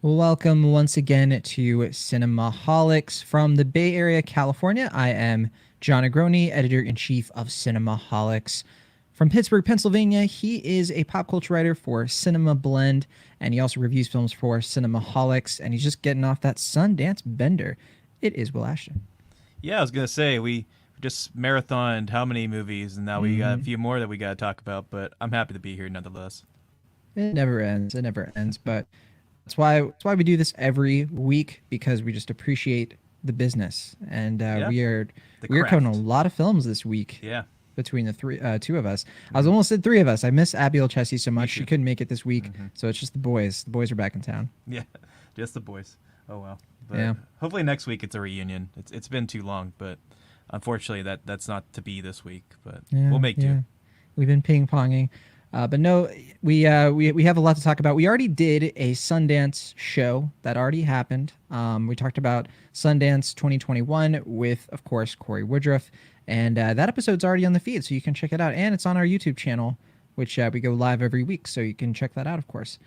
Welcome once again to Cinemaholics from the Bay Area, California. I am Jon Negroni, editor-in-chief of Cinemaholics. From Pittsburgh, Pennsylvania, he is a pop culture writer for Cinema Blend, and he also reviews films for Cinemaholics, and he's just getting off that Sundance bender. It is Will Ashton. Yeah, I was gonna say we just marathoned how many movies, and now we got a few more that we got to talk about. But I'm happy to be here nonetheless. It never ends. It never ends. But that's why we do this every week, because we just appreciate the business, and Yeah, the we are covering a craft. lot of films this week Yeah, between the two of us. I was almost said three of us. I miss Abiel Chessie so me much she too. couldn't make it this week, hmm so it's just the boys. The boys are back in town. Yeah, just the boys. Oh well, but Yeah, hopefully next week it's a reunion. It's been too long, but unfortunately that's not to be this week. But yeah, we'll make do. yeah. We've been ping ponging, but no, we have a lot to talk about. We already did a Sundance show that already happened. We talked about Sundance 2021 with, of course, Corey Woodruff, and that episode's already on the feed, so you can check it out, and it's on our YouTube channel, which we go live every week, so you can check that out, of course.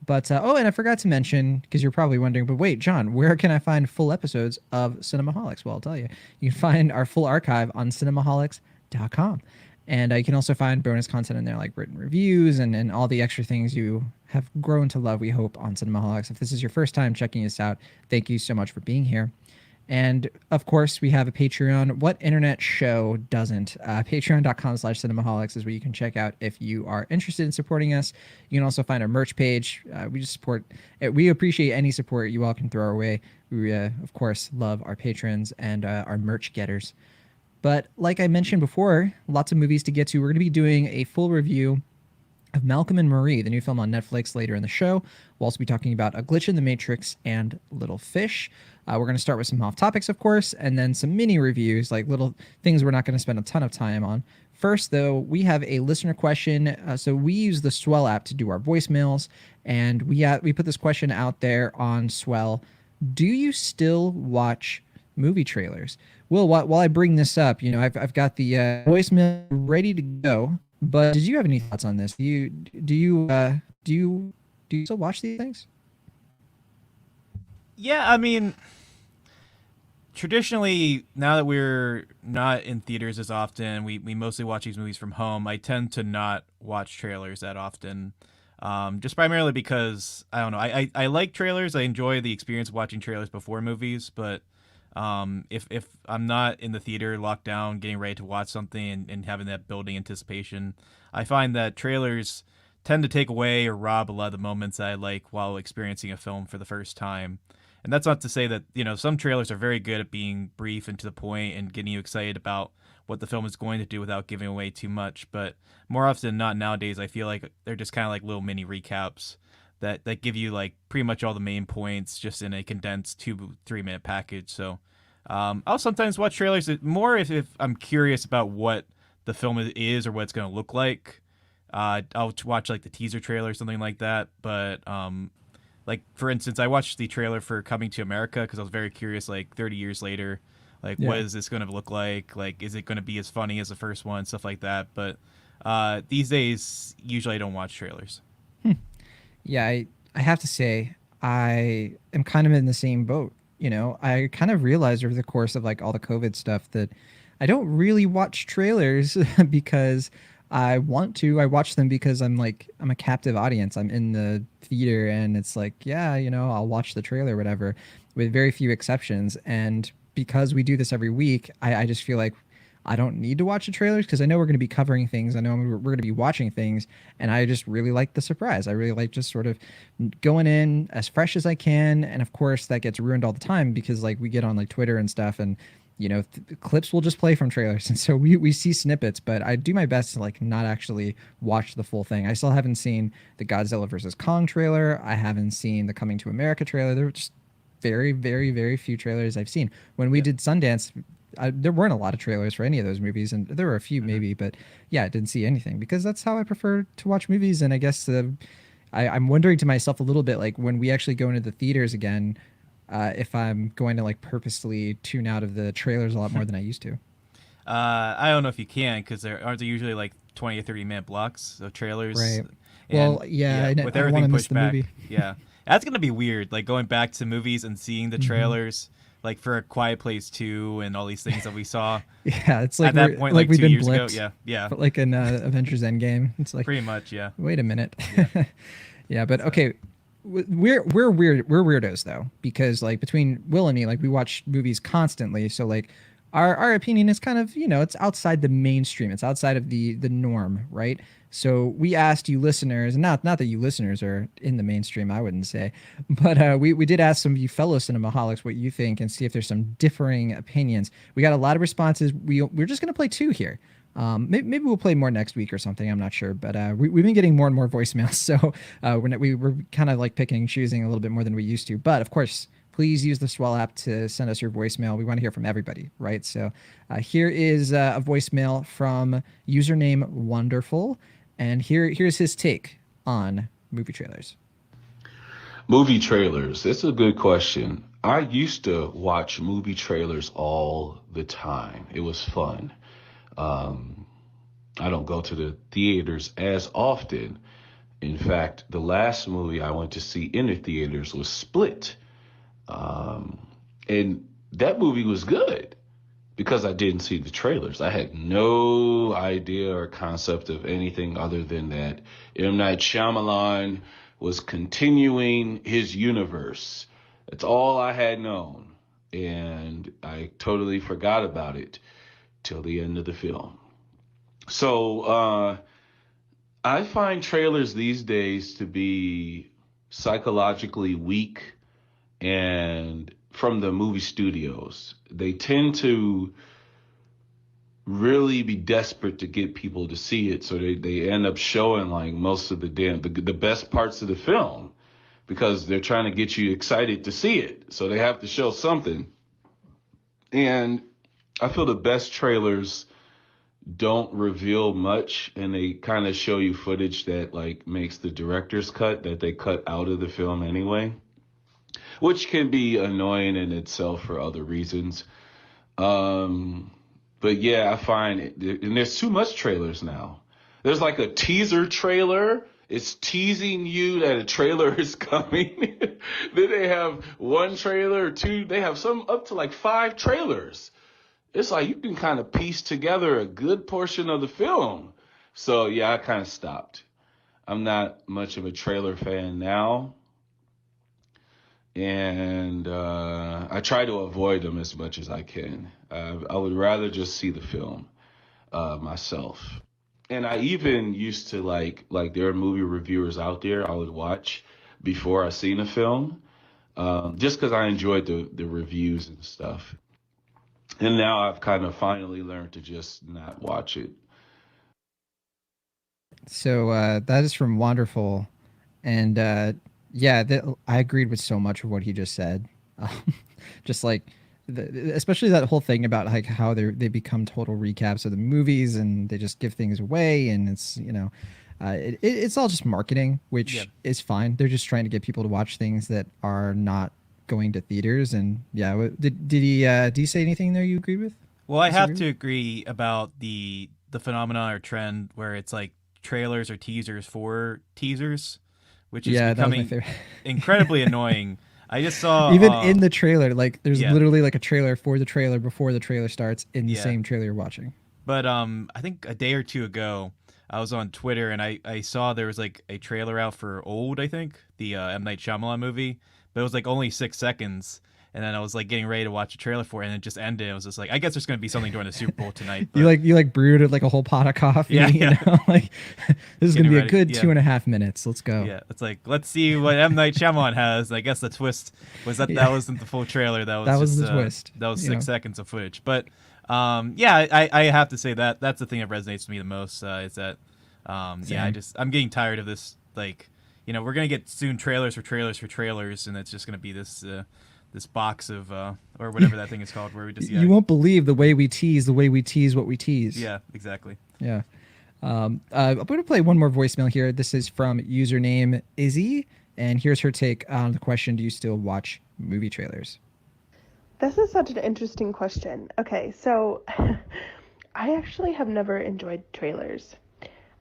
But oh, and I forgot to mention, because you're probably wondering, but wait, John, where can I find full episodes of Cinemaholics? Well, I'll tell you. You can find our full archive on cinemaholics.com. And you can also find bonus content in there, like written reviews and all the extra things you have grown to love, we hope, on Cinemaholics. If this is your first time checking us out, thank you so much for being here. And of course, we have a Patreon. What internet show doesn't? Patreon.com/cinemaholics is where you can check out if you are interested in supporting us. You can also find our merch page. We just support, we appreciate any support you all can throw our way. We, of course, love our patrons and our merch getters. But like I mentioned before, lots of movies to get to. We're going to be doing a full review of Malcolm and Marie, the new film on Netflix, later in the show. We'll also be talking about A Glitch in the Matrix and Little Fish. We're going to start with some off topics, of course, and then some mini reviews, like little things we're not going to spend a ton of time on. First, though, we have a listener question. So we use the Swell app to do our voicemails, and we put this question out there on Swell. Do you still watch movie trailers? Will, while I bring this up, I've got the voicemail ready to go. But did you have any thoughts on this? Do you still watch these things? Yeah, I mean, traditionally, now that we're not in theaters as often, we mostly watch these movies from home. I tend to not watch trailers that often, just primarily because I don't know. I like trailers. I enjoy the experience of watching trailers before movies, but if I'm not in the theater, locked down, getting ready to watch something and having that building anticipation, I find that trailers tend to take away or rob a lot of the moments that I like while experiencing a film for the first time. And that's not to say that, some trailers are very good at being brief and to the point and getting you excited about what the film is going to do without giving away too much. But more often than not nowadays, I feel like they're just kind of like little mini recaps that give you like pretty much all the main points just in a condensed 2 3 minute package. So I'll sometimes watch trailers more if I'm curious about what the film is or what it's going to look like. I'll watch like the teaser trailer or something like that. But like for instance, I watched the trailer for Coming to America because I was very curious. Like 30 years later, like what Yeah. is this going to look like? Like is it going to be as funny as the first one? Stuff like that. But these days, usually I don't watch trailers. Yeah, I have to say I am kind of in the same boat. I kind of realized over the course of like all the COVID stuff that I don't really watch trailers because I want to. I watch them because I'm a captive audience. I'm in the theater and it's like, yeah, I'll watch the trailer, whatever, with very few exceptions. And because we do this every week, I just feel like I don't need to watch the trailers because I know we're going to be covering things. I know we're going to be watching things, and I just really like the surprise. I really like just sort of going in as fresh as I can, and of course that gets ruined all the time because like we get on like Twitter and stuff, and clips will just play from trailers, and so we see snippets. But I do my best to like not actually watch the full thing. I still haven't seen the Godzilla versus Kong trailer. I haven't seen the Coming to America trailer. There were just very, very, very few trailers I've seen. When we Yeah. did Sundance, there weren't a lot of trailers for any of those movies, and there were a few hmm maybe, but yeah, I didn't see anything because that's how I prefer to watch movies. And I guess I'm wondering to myself a little bit like when we actually go into the theaters again, if I'm going to like purposely tune out of the trailers a lot more than I used to. I don't know if you can because there usually like 20 or 30 minute blocks of trailers, Right. and Well, yeah, yeah, I with don't want everything to miss pushed the back, movie. yeah, That's gonna be weird. Like going back to movies and seeing the Hmm. trailers, like for A Quiet Place 2 and all these things that we saw Yeah, it's like at that we're point, like like we've two been years ago. blipped Yeah, yeah, for like in Avengers Endgame. It's like, pretty much. Yeah, wait a minute. yeah. Yeah, but So okay, we're weird. We're weirdos though, because like between Will and me, like we watch movies constantly. So like our opinion is kind of, it's outside the mainstream. It's outside of the norm, right? So we asked you listeners, and not that you listeners are in the mainstream, I wouldn't say, but we did ask some of you fellow cinemaholics what you think and see if there's some differing opinions. We got a lot of responses. We're just gonna play two here. Maybe we'll play more next week or something. I'm not sure, but we've been getting more and more voicemails, so we're kind of like picking and choosing a little bit more than we used to. But of course, please use the Swell app to send us your voicemail. We want to hear from everybody, right? So here is a voicemail from username Wonderful, and here's his take on movie trailers. Movie trailers. It's a good question. I used to watch movie trailers all the time. It was fun. Um, I don't go to the theaters as often. In fact, the last movie I went to see in the theaters was Split. Um, and that movie was good because I didn't see the trailers. I had no idea or concept of anything other than that M. Night Shyamalan was continuing his universe. That's all I had known. And I totally forgot about it till the end of the film. So I find trailers these days to be psychologically weak and from the movie studios. They tend to really be desperate to get people to see it. So they end up showing like most of the best parts of the film because they're trying to get you excited to see it. So they have to show something. And I feel the best trailers don't reveal much and they kind of show you footage that like makes the director's cut that they cut out of the film anyway, which can be annoying in itself for other reasons. Um, but yeah, I find it, and there's too much trailers now. There's like a teaser trailer. It's teasing you that a trailer is coming. Then they have one trailer or two. They have some up to like five trailers. It's like you can kind of piece together a good portion of the film. So yeah, I kind of stopped. I'm not much of a trailer fan now, and I try to avoid them as much as I can. I would rather just see the film myself. And I even used to like there are movie reviewers out there I would watch before I seen a film, just because I enjoyed the reviews and stuff. And now I've kind of finally learned to just not watch it. So that is from Wonderful, and yeah, I agreed with so much of what he just said. Um, just like, especially that whole thing about like how they become total recaps of the movies and they just give things away, and it's it's all just marketing, yeah. which is fine. They're just trying to get people to watch things that are not going to theaters. And yeah, did he say anything there you agree with? Well, I have Disagree to with? agree about the phenomenon or trend where it's like trailers or teasers for teasers, which is Yeah, that was my becoming favorite. incredibly annoying. I just saw Even in the trailer, like there's yeah, literally like a trailer for the trailer before the trailer starts in the yeah. same trailer you're watching. But I think a day or two ago, I was on Twitter and I saw there was like a trailer out for Old, I think, the M Night Shyamalan movie, but it was like only 6 seconds. And then I was like getting ready to watch a trailer for it, and it just ended. I was just like, I guess there's going to be something during the Super Bowl tonight, but You like brewed it like a whole pot of coffee, yeah, yeah, like this is gonna getting be a ready. good Yeah, 2.5 minutes. Let's go. yeah. It's like let's see what M Night Shyamalan has. I guess the twist was that Yeah, that wasn't the full trailer. That was that was just the twist. that was You six know, seconds of footage. But yeah, I have to say that that's the thing that resonates with me the most. Is that yeah, same. I'm getting tired of this. Like, we're gonna get soon trailers for trailers for trailers, and it's just gonna be this this box of or whatever that thing is called, where we just You won't believe the way we tease what we tease. yeah, exactly. Yeah. I'm going to play one more voicemail here. This is from username Izzy, and here's her take on the question: do you still watch movie trailers? This is such an interesting question. Okay, so I actually have never enjoyed trailers.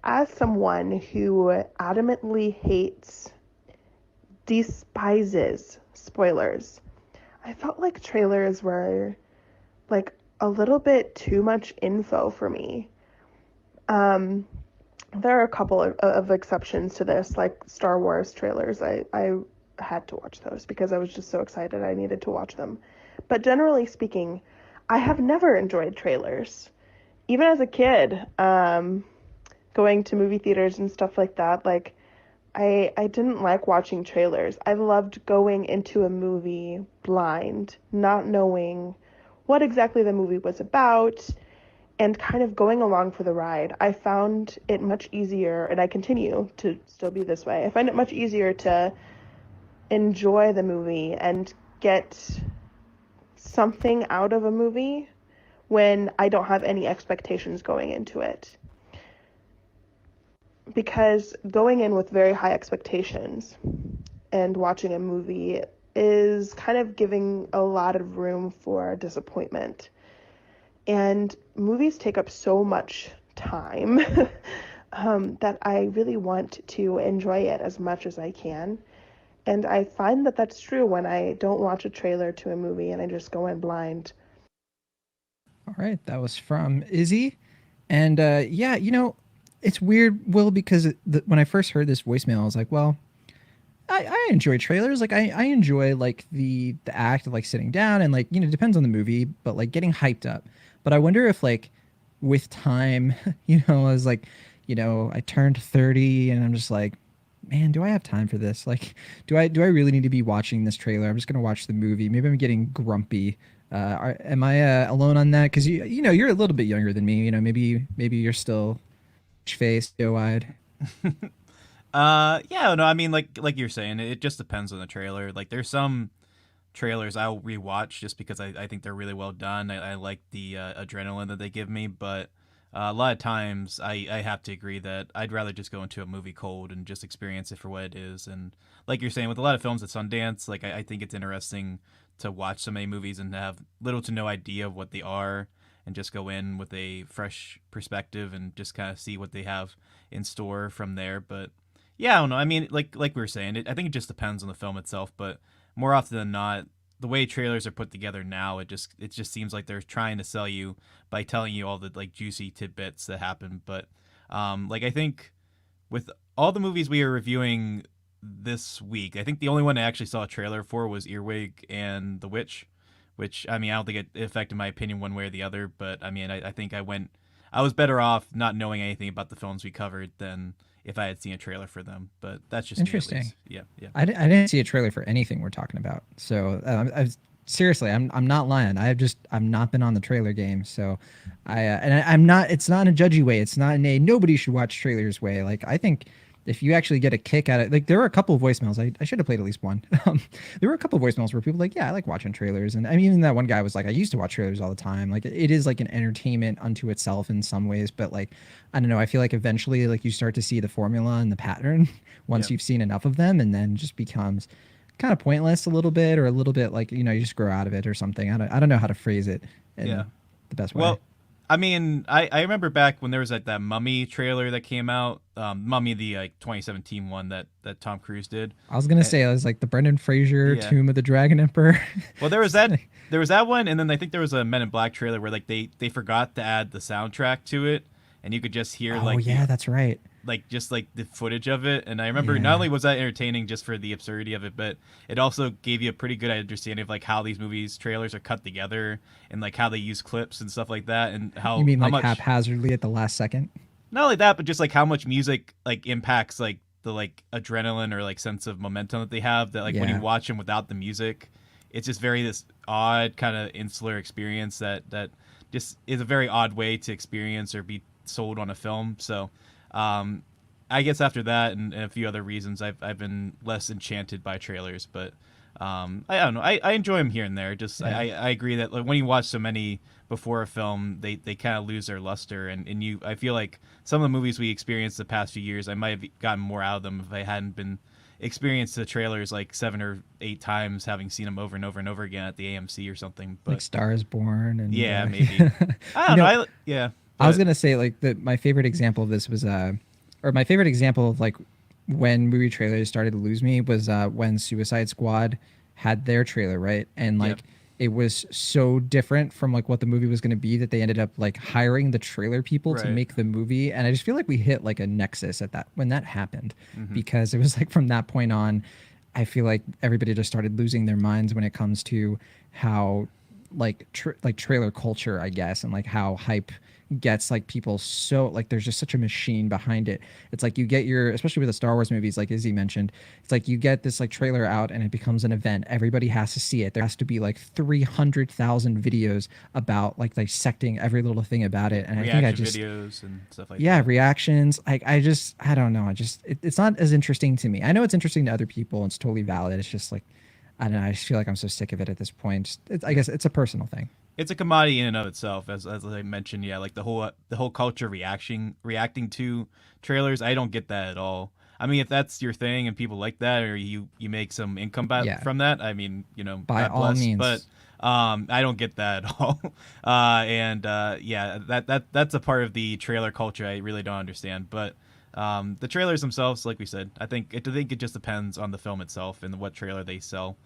As someone who adamantly hates despises spoilers. I felt like trailers were like a little bit too much info for me. Um, there are a couple of exceptions to this, like Star Wars trailers. I had to watch those because I was just so excited I needed to watch them. But generally speaking, I have never enjoyed trailers. Even as a kid, going to movie theaters and stuff like that, like I didn't like watching trailers. I loved going into a movie blind, not knowing what exactly the movie was about and kind of going along for the ride. I found it much easier, and I continue to still be this way. I find it much easier to enjoy the movie and get something out of a movie when I don't have any expectations going into it. Because going in with very high expectations and watching a movie is kind of giving a lot of room for disappointment. And movies take up so much time that I really want to enjoy it as much as I can. And I find that that's true when I don't watch a trailer to a movie and I just go in blind. All right, that was from Izzy, and yeah, it's weird, Will, because when I first heard this voicemail, I was like, well, I enjoy trailers. Like I enjoy like the act of like sitting down and like it depends on the movie, but like getting hyped up. But I wonder if like with time, I was like, I turned 30 and I'm just like, man, do I have time for this? Like, do I really need to be watching this trailer? I'm just gonna watch the movie. Maybe I'm getting grumpy. Am I alone on that? Because you're a little bit younger than me. Maybe you're still faced, doe eyed. Yeah, no, I mean, like you're saying, it just depends on the trailer. Like, there's some trailers I'll rewatch just because I think they're really well done. I like the adrenaline that they give me, but a lot of times I have to agree that I'd rather just go into a movie cold and just experience it for what it is. And like you're saying, with a lot of films at Sundance, like I think it's interesting to watch so many movies and have little to no idea of what they are and just go in with a fresh perspective and just kind of see what they have in store from there. But yeah, I don't know. I mean, like we were saying, I think it just depends on the film itself, but more often than not, the way trailers are put together now, it just seems like they're trying to sell you by telling you all the like juicy tidbits that happen. But like I think with all the movies we are reviewing this week, I think the only one I actually saw a trailer for was Earwig and The Witch, which I mean I don't think it affected my opinion one way or the other. But I mean I think I was better off not knowing anything about the films we covered than if I had seen a trailer for them. But that's just me at Interesting. least. Yeah, yeah. I didn't see a trailer for anything we're talking about. So seriously, I'm not lying. I've not been on the trailer game. So I'm not. It's not in a judgy way. It's not in a nobody should watch trailers way. Like I think if you actually get a kick out of it, like there were a couple of voicemails. I should have played at least one. There were a couple of voicemails where people were like, yeah, I like watching trailers. And I mean, even that one guy was like, I used to watch trailers all the time. Like it is like an entertainment unto itself in some ways, but like, I don't know. I feel like eventually like you start to see the formula and the pattern once Yeah. you've seen enough of them, and then just becomes kind of pointless a little bit, or a little bit like, you just grow out of it or something. I don't know how to phrase it in Yeah. the best way. Well, I mean, I remember back when there was like that Mummy trailer that came out, Mummy, the like 2017 one that Tom Cruise did. I was gonna say it was like the Brendan Fraser Yeah. Tomb of the Dragon Emperor. Well, there was that one, and then I think there was a Men in Black trailer where like they forgot to add the soundtrack to it, and you could just hear Oh like yeah, that's right. just like the footage of it. And I remember Yeah. not only was that entertaining just for the absurdity of it, but it also gave you a pretty good understanding of like how these movies trailers are cut together and like how they use clips and stuff like that, and You mean how like much haphazardly at the last second? not only that, but just like how much music like impacts like the like adrenaline or like sense of momentum that they have. That like when you Yeah. watch them without the music, it's just very this odd kind of insular experience that just is a very odd way to experience or be sold on a film. So, I guess after that and a few other reasons, I've been less enchanted by trailers, but. I don't know. I enjoy them here and there. Just Yeah. I agree that like when you watch so many before a film, they kind of lose their luster, and I feel like some of the movies we experienced the past few years, I might have gotten more out of them if I hadn't been experienced the trailers like 7 or 8 times, having seen them over and over and over again at the AMC or something. But Like Star is Born and yeah, maybe. I don't know. Yeah. I was but- gonna say like my favorite example of this was or my favorite example of like when movie trailers started to lose me was when Suicide Squad had their trailer, right? And Yep. like it was so different from like what the movie was going to be that they ended up like hiring the trailer people to Right. make the movie. And I just feel like we hit like a nexus at that when that happened, Hmm. because it was like from that point on, I feel like everybody just started losing their minds when it comes to how like like trailer culture, I guess, and like how hype gets like people, so like there's just such a machine behind it. It's like you get your, especially with the Star Wars movies, like Izzy mentioned, it's like you get this like trailer out and it becomes an event. Everybody has to see it. There has to be like 300,000 videos about like dissecting every little thing about it. And I think I Reaction just, videos and stuff like yeah, that. reactions. Like I don't know. It's not as interesting to me. I know it's interesting to other people and it's totally valid. It's just like, I don't know. I just feel like I'm so sick of it at this point. I guess it's a personal thing. It's a commodity in and of itself, as I mentioned. Yeah, like the whole culture reacting to trailers. I don't get that at all. I mean, if that's your thing and people like that, or you make some income Yeah, from that, I mean, by God all bless. But means. I don't get that at all. And yeah, that's a part of the trailer culture I really don't understand. But the trailers themselves, like we said, I think it just depends on the film itself and what trailer they sell.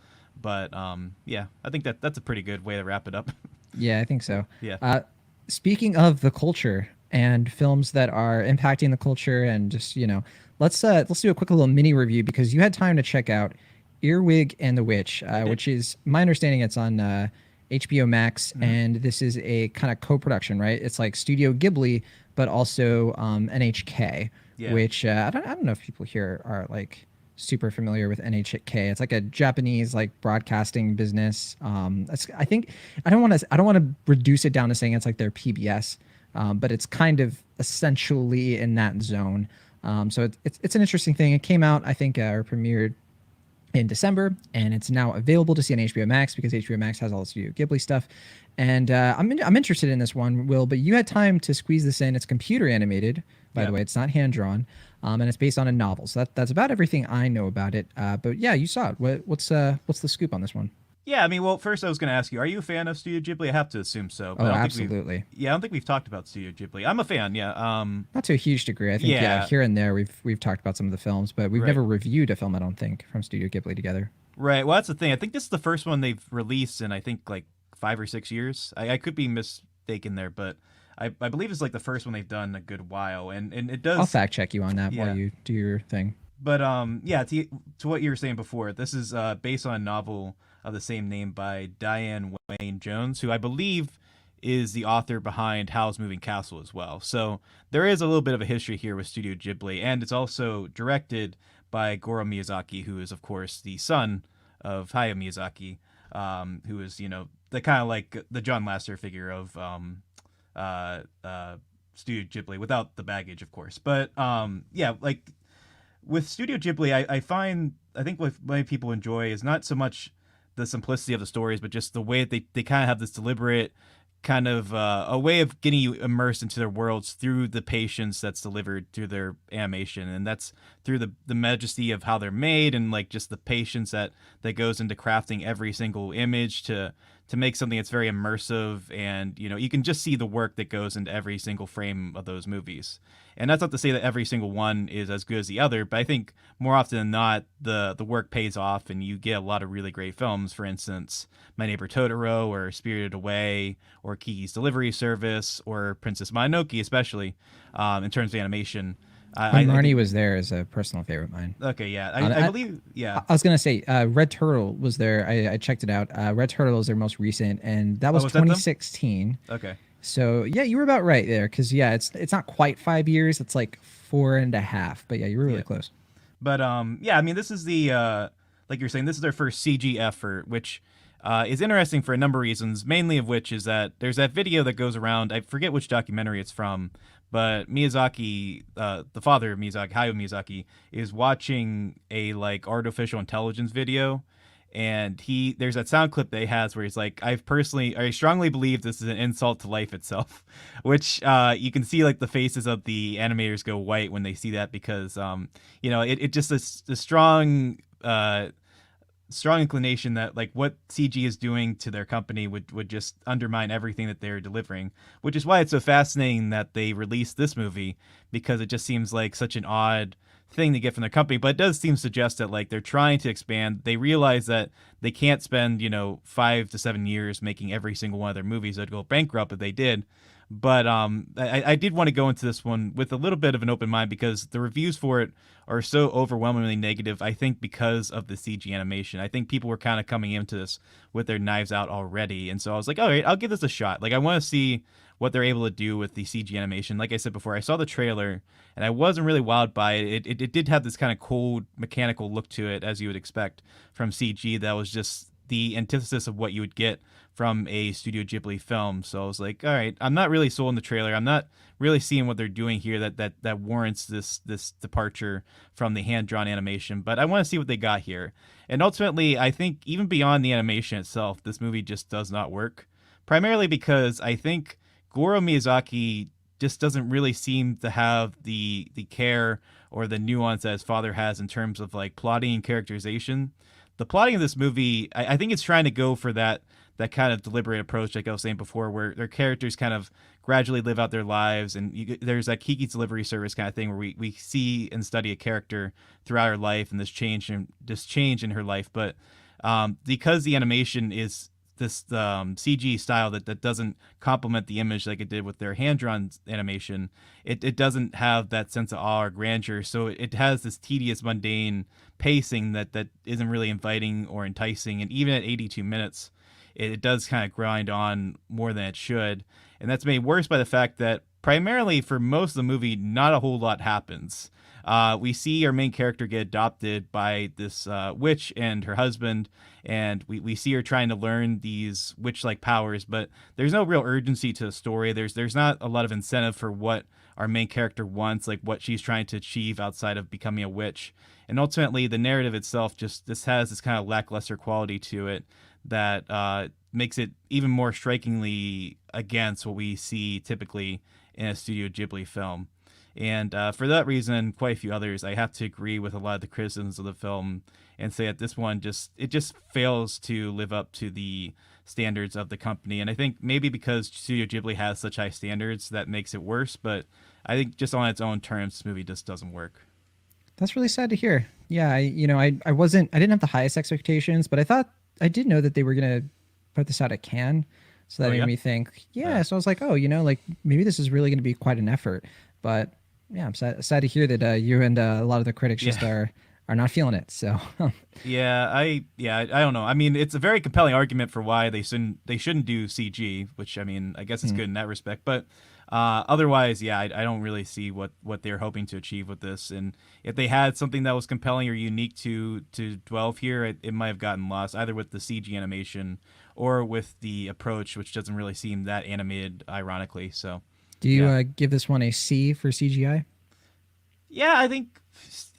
But yeah, I think that's a pretty good way to wrap it up. Yeah, I think so. Yeah. Speaking of the culture and films that are impacting the culture, and just let's do a quick little mini review because you had time to check out Earwig and the Witch, did. which is my understanding it's on HBO Max, Mhm. and this is a kind of co-production, right? It's like Studio Ghibli, but also NHK, Yeah. which I don't know if people here are like super familiar with NHK. It's like a Japanese like broadcasting business. I think I don't want to reduce it down to saying it's like their PBS, but it's kind of essentially in that zone. So it's an interesting thing. It came out, I think, or premiered in December, and it's now available to see on HBO Max because HBO Max has all the Studio Ghibli stuff. And I'm interested in this one, Will, but you had time to squeeze this in. It's computer animated, by Yeah. the way. It's not hand drawn, and it's based on a novel. So that's about everything I know about it. But yeah, you saw it. What's the scoop on this one? Yeah, I mean, well, first I was going to ask you, are you a fan of Studio Ghibli? I have to assume so, but Oh, I don't think absolutely. I don't think we've talked about Studio Ghibli. I'm a fan, yeah. Not to a huge degree. I think Yeah, here and there we've talked about some of the films, but we've right. never reviewed a film, I don't think, from Studio Ghibli together. Right. Well, that's the thing. I think this is the first one they've released in I think like 5 or 6 years. I could be mistaken there, but I believe it's like the first one they've done in a good while, and it I'll does. fact check you on that Yeah. while you do your thing. But yeah, to what you were saying before, this is based on a novel of the same name by Diane Wayne Jones, who I believe is the author behind Howl's Moving Castle as well. So there is a little bit of a history here with Studio Ghibli, and it's also directed by Goro Miyazaki, who is of course the son of Hayao Miyazaki, who is the kind of like the John Lasseter figure of uh, uh, Studio Ghibli without the baggage, of course. But yeah, like with Studio Ghibli, I think what many people enjoy is not so much the simplicity of the stories, but just the way that they kind of have this deliberate kind of a way of getting you immersed into their worlds through the patience that's delivered through their animation, and that's through the majesty of how they're made, and like just the patience that goes into crafting every single image to make something that's very immersive, and you can just see the work that goes into every single frame of those movies. And that's not to say that every single one is as good as the other, but I think more often than not, the work pays off, and you get a lot of really great films. For instance, My Neighbor Totoro, or Spirited Away, or Kiki's Delivery Service, or Princess Mononoke, especially in terms of animation. When I Marnie think was there is a personal favorite of mine. okay, yeah, I I, believe yeah. I was gonna say Red Turtle was there. I checked it out. Red Turtle is their most recent, and that Oh, was was that them? 2016. Okay. So yeah, you were about right there. Because yeah, it's not quite 5 years. It's like 4.5. But yeah, you were really Yeah. close. But yeah, I mean, this is the like you're saying, this is their first CG effort, which is interesting for a number of reasons. Mainly of which is that there's that video that goes around. I forget which documentary it's from, but Miyazaki, the father of Miyazaki, Hayao Miyazaki, is watching a like artificial intelligence video. And there's that sound clip that he has where he's like, I strongly believe this is an insult to life itself, which you can see like the faces of the animators go white when they see that, because it just a strong strong inclination that like what CG is doing to their company would just undermine everything that they're delivering, which is why it's so fascinating that they released this movie, because it just seems like such an odd thing to get from their company, but it does seem to suggest that like they're trying to expand. They realize that they can't spend 5 to 7 years making every single one of their movies. They'd go bankrupt if they did. But I did want to go into this one with a little bit of an open mind because the reviews for it are so overwhelmingly negative. I think because of the CG animation, I think people were kind of coming into this with their knives out already, and so I was like, all right, I'll give this a shot. Like I want to see what they're able to do with the CG animation. Like I said before, I saw the trailer and I wasn't really wowed by it. It did have this kind of cold mechanical look to it, as you would expect from CG. That was just the antithesis of what you would get from a Studio Ghibli film. So I was like, all right, I'm not really sold in the trailer. I'm not really seeing what they're doing here that warrants this departure from the hand-drawn animation, but I want to see what they got here. And ultimately, I think even beyond the animation itself, this movie just does not work. Primarily because I think Goro Miyazaki just doesn't really seem to have the care or the nuance that his father has in terms of like plotting and characterization. The plotting of this movie, I think it's trying to go for that kind of deliberate approach, like I was saying before, where their characters kind of gradually live out their lives, and there's that Kiki's Delivery Service kind of thing where we see and study a character throughout her life and this change in her life. But because the animation is this CG style that doesn't complement the image like it did with their hand-drawn animation, it doesn't have that sense of awe or grandeur. So it has this tedious, mundane pacing that isn't really inviting or enticing. And even at 82 minutes, it does kind of grind on more than it should. And that's made worse by the fact that primarily for most of the movie, not a whole lot happens. We see our main character get adopted by this witch and her husband, and we see her trying to learn these witch-like powers, but there's no real urgency to the story. There's not a lot of incentive for what our main character wants, like what she's trying to achieve outside of becoming a witch. And ultimately, the narrative itself just has this kind of lackluster quality to it that makes it even more strikingly against what we see typically in a Studio Ghibli film. And for that reason and quite a few others, I have to agree with a lot of the criticisms of the film and say that this one just fails to live up to the standards of the company. And I think maybe because Studio Ghibli has such high standards, that makes it worse. But I think just on its own terms, this movie just doesn't work. That's really sad to hear. Yeah, I didn't have the highest expectations, but I did know that they were gonna put this out at Cannes, so that made me think. Yeah, so I was like, oh, like maybe this is really gonna be quite an effort. But yeah, I'm sad to hear that you and a lot of the critics just are not feeling it. So I don't know. I mean, it's a very compelling argument for why they shouldn't do CG, which I mean, I guess it's good in that respect. But otherwise, I don't really see what they're hoping to achieve with this. And if they had something that was compelling or unique to delve here, it might have gotten lost either with the CG animation or with the approach, which doesn't really seem that animated, ironically. So. Do you give this one a C for CGI? Yeah, I think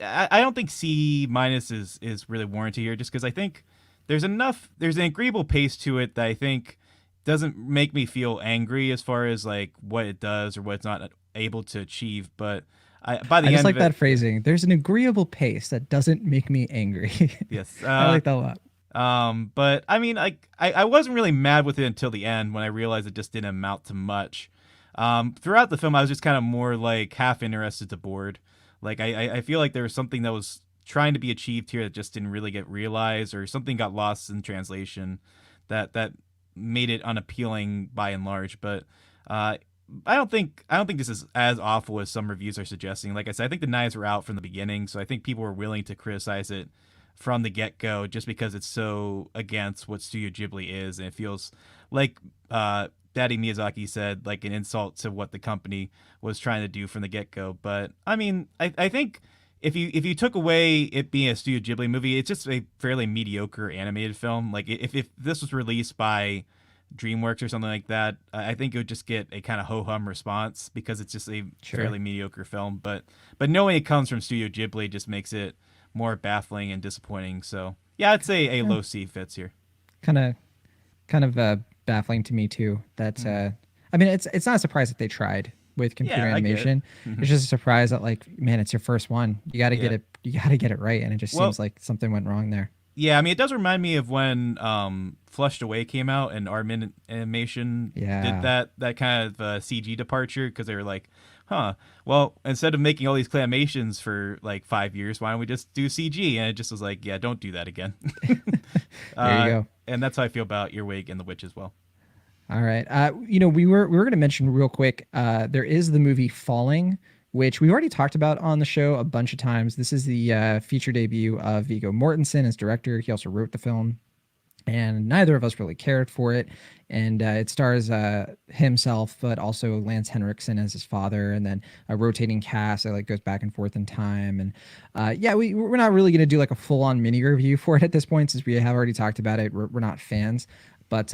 I don't think C- is really warranted here, just because I think there's an agreeable pace to it that I think doesn't make me feel angry as far as like what it does or what it's not able to achieve. But by the end just like of it, that phrasing. There's an agreeable pace that doesn't make me angry. Yes, I like that a lot. But I mean, I wasn't really mad with it until the end when I realized it just didn't amount to much. Throughout the film, I was just kind of more like half interested to bored. Like I feel like there was something that was trying to be achieved here that just didn't really get realized, or something got lost in translation that made it unappealing by and large. But I don't think this is as awful as some reviews are suggesting. Like I said, I think the knives were out from the beginning, so I think people were willing to criticize it from the get-go just because it's so against what Studio Ghibli is, and it feels like Daddy Miyazaki said, like an insult to what the company was trying to do from the get-go. But I mean, I think if you took away it being a Studio Ghibli movie, it's just a fairly mediocre animated film. Like if this was released by DreamWorks or something like that, I think it would just get a kind of ho-hum response because it's just a fairly mediocre film. But knowing it comes from Studio Ghibli just makes it more baffling and disappointing. So yeah, I'd say a low C fits here. Kind of baffling to me too. That I mean, it's not a surprise that they tried with computer animation. It's just a surprise that, like, man, it's your first one. You got to get it. You got to get it right, and it just seems like something went wrong there. Yeah, I mean, it does remind me of when Flushed Away came out and Aardman Animation did that kind of CG departure, because they were like, huh, well, instead of making all these claymations for like 5 years, why don't we just do CG? And it just was like, yeah, don't do that again. There you go. And that's how I feel about Earwig and the Witch as well. All right. We were going to mention real quick. There is the movie Falling, which we've already talked about on the show a bunch of times. This is the feature debut of Viggo Mortensen as director. He also wrote the film, and neither of us really cared for it. And it stars himself, but also Lance Henriksen as his father, and then a rotating cast that like goes back and forth in time. And yeah, we're not really going to do like a full on mini review for it at this point, since we have already talked about it. We're not fans. But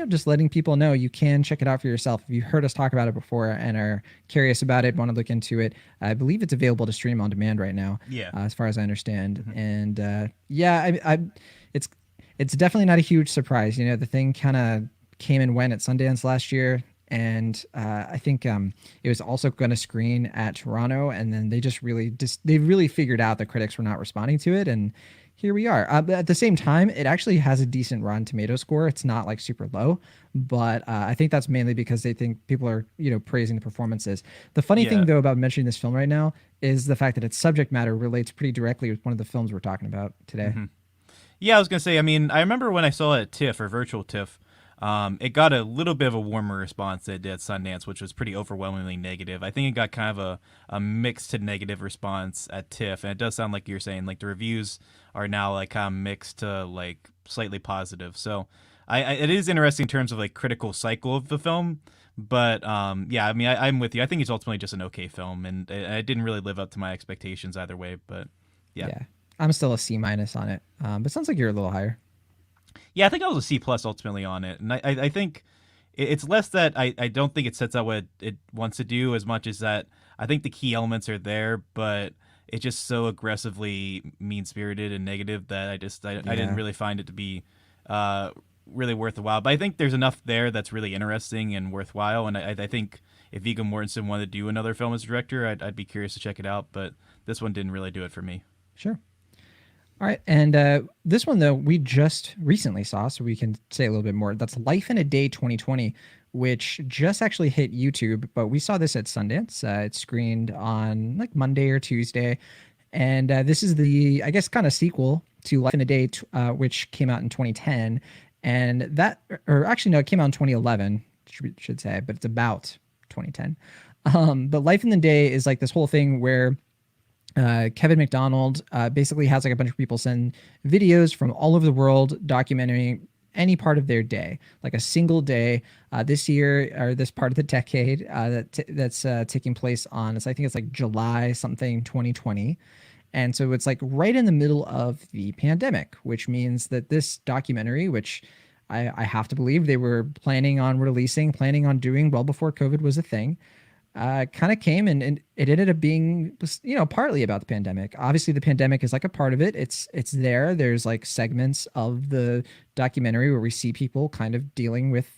just letting people know you can check it out for yourself. If you heard us talk about it before and are curious about it, want to look into it, I believe it's available to stream on demand right now. Yeah. As far as I understand. And it's definitely not a huge surprise. The thing kind of came and went at Sundance last year, and I think it was also going to screen at Toronto, and then they really figured out the critics were not responding to it, and here we are. But at the same time, it actually has a decent Rotten Tomato score. It's not like super low, but I think that's mainly because they think people are praising the performances. The funny thing though about mentioning this film right now is the fact that its subject matter relates pretty directly with one of the films we're talking about today. Mm-hmm. Yeah, I was gonna say. I mean, I remember when I saw it at TIFF or Virtual TIFF. It got a little bit of a warmer response than it did at Sundance, which was pretty overwhelmingly negative. I think it got kind of a mixed to negative response at TIFF, and it does sound like you're saying like the reviews are now like kind of mixed to like slightly positive. So it is interesting in terms of like critical cycle of the film. But yeah, I mean, I'm with you. I think it's ultimately just an okay film, and it didn't really live up to my expectations either way. But yeah. I'm still a C- on it, but it sounds like you're a little higher. Yeah, I think I was a C+ ultimately on it, and I think it's less that I don't think it sets out what it wants to do as much as that I think the key elements are there, but it's just so aggressively mean-spirited and negative that I didn't really find it to be really worth the while. But I think there's enough there that's really interesting and worthwhile, and I think if Viggo Mortensen wanted to do another film as director, I'd be curious to check it out, but this one didn't really do it for me. Sure. All right, and this one, though, we just recently saw, so we can say a little bit more. That's Life in a Day 2020, which just actually hit YouTube, but we saw this at Sundance. It screened on like Monday or Tuesday, and this is the, I guess, kind of sequel to Life in a Day, which came out in 2010, and that, or actually, no, it came out in 2011, should say, but it's about 2010. But Life in the Day is like this whole thing where Kevin McDonald basically has like a bunch of people send videos from all over the world documenting any part of their day, like a single day. This year or this part of the decade that's taking place on, I think it's like July something 2020. And so it's like right in the middle of the pandemic, which means that this documentary, which I have to believe they were planning on doing well before COVID was a thing, kind of came and it ended up being, partly about the pandemic. Obviously, the pandemic is like a part of it. It's there. There's like segments of the documentary where we see people kind of dealing with,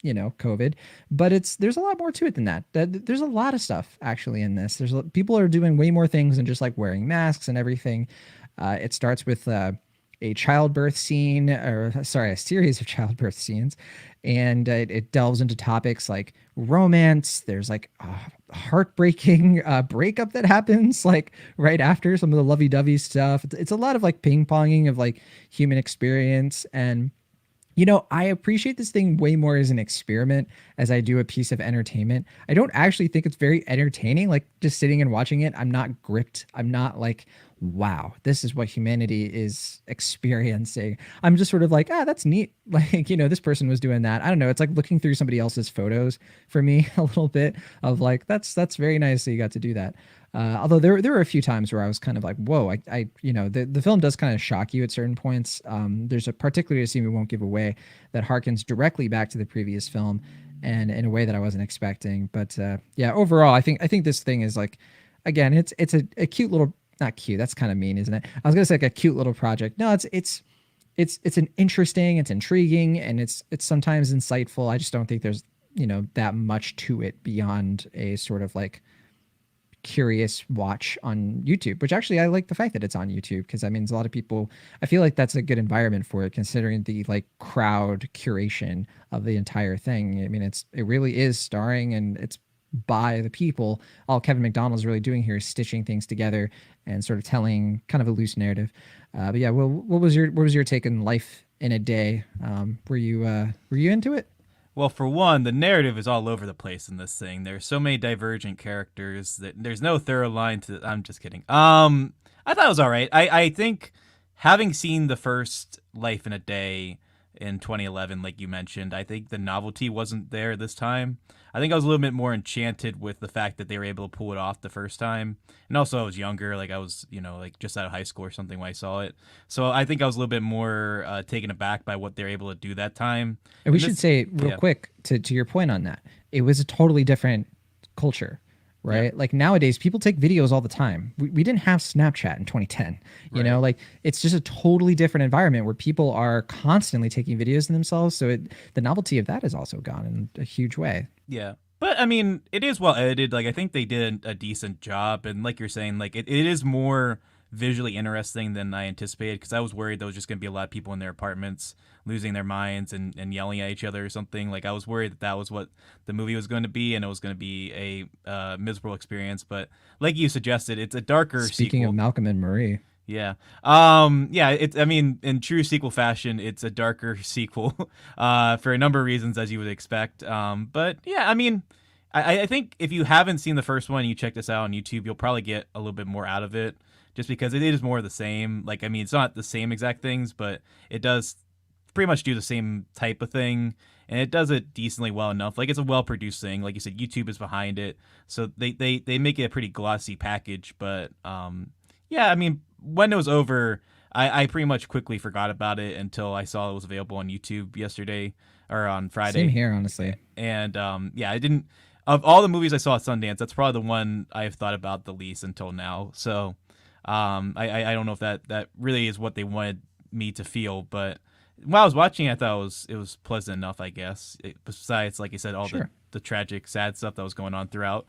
COVID, but there's a lot more to it than that. There's a lot of stuff actually in this. People are doing way more things than just like wearing masks and everything. It starts with a childbirth scene, a series of childbirth scenes, and it delves into topics like romance. There's like a heartbreaking breakup that happens like right after some of the lovey-dovey stuff. It's a lot of like ping-ponging of like human experience, and I appreciate this thing way more as an experiment as I do a piece of entertainment. I don't actually think it's very entertaining, like just sitting and watching it. I'm not gripped. I'm not like, wow, this is what humanity is experiencing. I'm just sort of like, that's neat. Like, this person was doing that. I don't know. It's like looking through somebody else's photos for me a little bit of like, that's very nice that you got to do that. Although there were a few times where I was kind of like, whoa, the film does kind of shock you at certain points. There's a particular scene we won't give away that harkens directly back to the previous film and in a way that I wasn't expecting. But yeah, overall, I think this thing is like, again, it's a cute little, not cute, that's kind of mean, isn't it? I was gonna say like a cute little project. No, it's an interesting, it's intriguing, and it's sometimes insightful. I just don't think there's that much to it beyond a sort of like curious watch on YouTube, which actually I like the fact that it's on YouTube, because that means a lot of people, I feel like that's a good environment for it, considering the like crowd curation of the entire thing. I mean, it really is starring, and it's by the people. All Kevin McDonald's really doing here is stitching things together and sort of telling kind of a loose narrative. But yeah, well, what was your take on Life in a Day? Were you into it? Well, for one, the narrative is all over the place in this thing. There's so many divergent characters that there's no thorough line to. I'm just kidding. I thought it was all right. I think having seen the first Life in a Day in 2011, like you mentioned, I think the novelty wasn't there this time. I think I was a little bit more enchanted with the fact that they were able to pull it off the first time. And also I was younger, like I was, like just out of high school or something when I saw it. So I think I was a little bit more taken aback by what they were able to do that time. And we should say real yeah. quick to your point on that, it was a totally different culture, right? Yeah. Like nowadays, people take videos all the time. We didn't have Snapchat in 2010, you know, like it's just a totally different environment where people are constantly taking videos of themselves. So the novelty of that is also gone in a huge way. Yeah. But I mean, it is well edited. Like I think they did a decent job. And like you're saying, like it is more visually interesting than I anticipated, because I was worried there was just going to be a lot of people in their apartments losing their minds and yelling at each other or something. Like I was worried that was what the movie was going to be, and it was going to be a miserable experience. But like you suggested, it's a darker Speaking sequel. of Malcolm and Marie. Yeah. It's, I mean, in true sequel fashion, it's a darker sequel, for a number of reasons, as you would expect. But yeah, I mean, I think if you haven't seen the first one and you check this out on YouTube, you'll probably get a little bit more out of it, just because it is more of the same. Like, I mean, it's not the same exact things, but it does pretty much do the same type of thing. And it does it decently well enough. Like, it's a well-produced thing. Like you said, YouTube is behind it. So they make it a pretty glossy package. But, yeah, I mean, when it was over, I pretty much quickly forgot about it until I saw it was available on YouTube yesterday or on Friday. Same here, honestly. And yeah, I didn't. Of all the movies I saw at Sundance, that's probably the one I've thought about the least until now. So I don't know if that really is what they wanted me to feel, but while I was watching it, I thought it was pleasant enough, I guess. Besides, like you said, all the tragic, sad stuff that was going on throughout.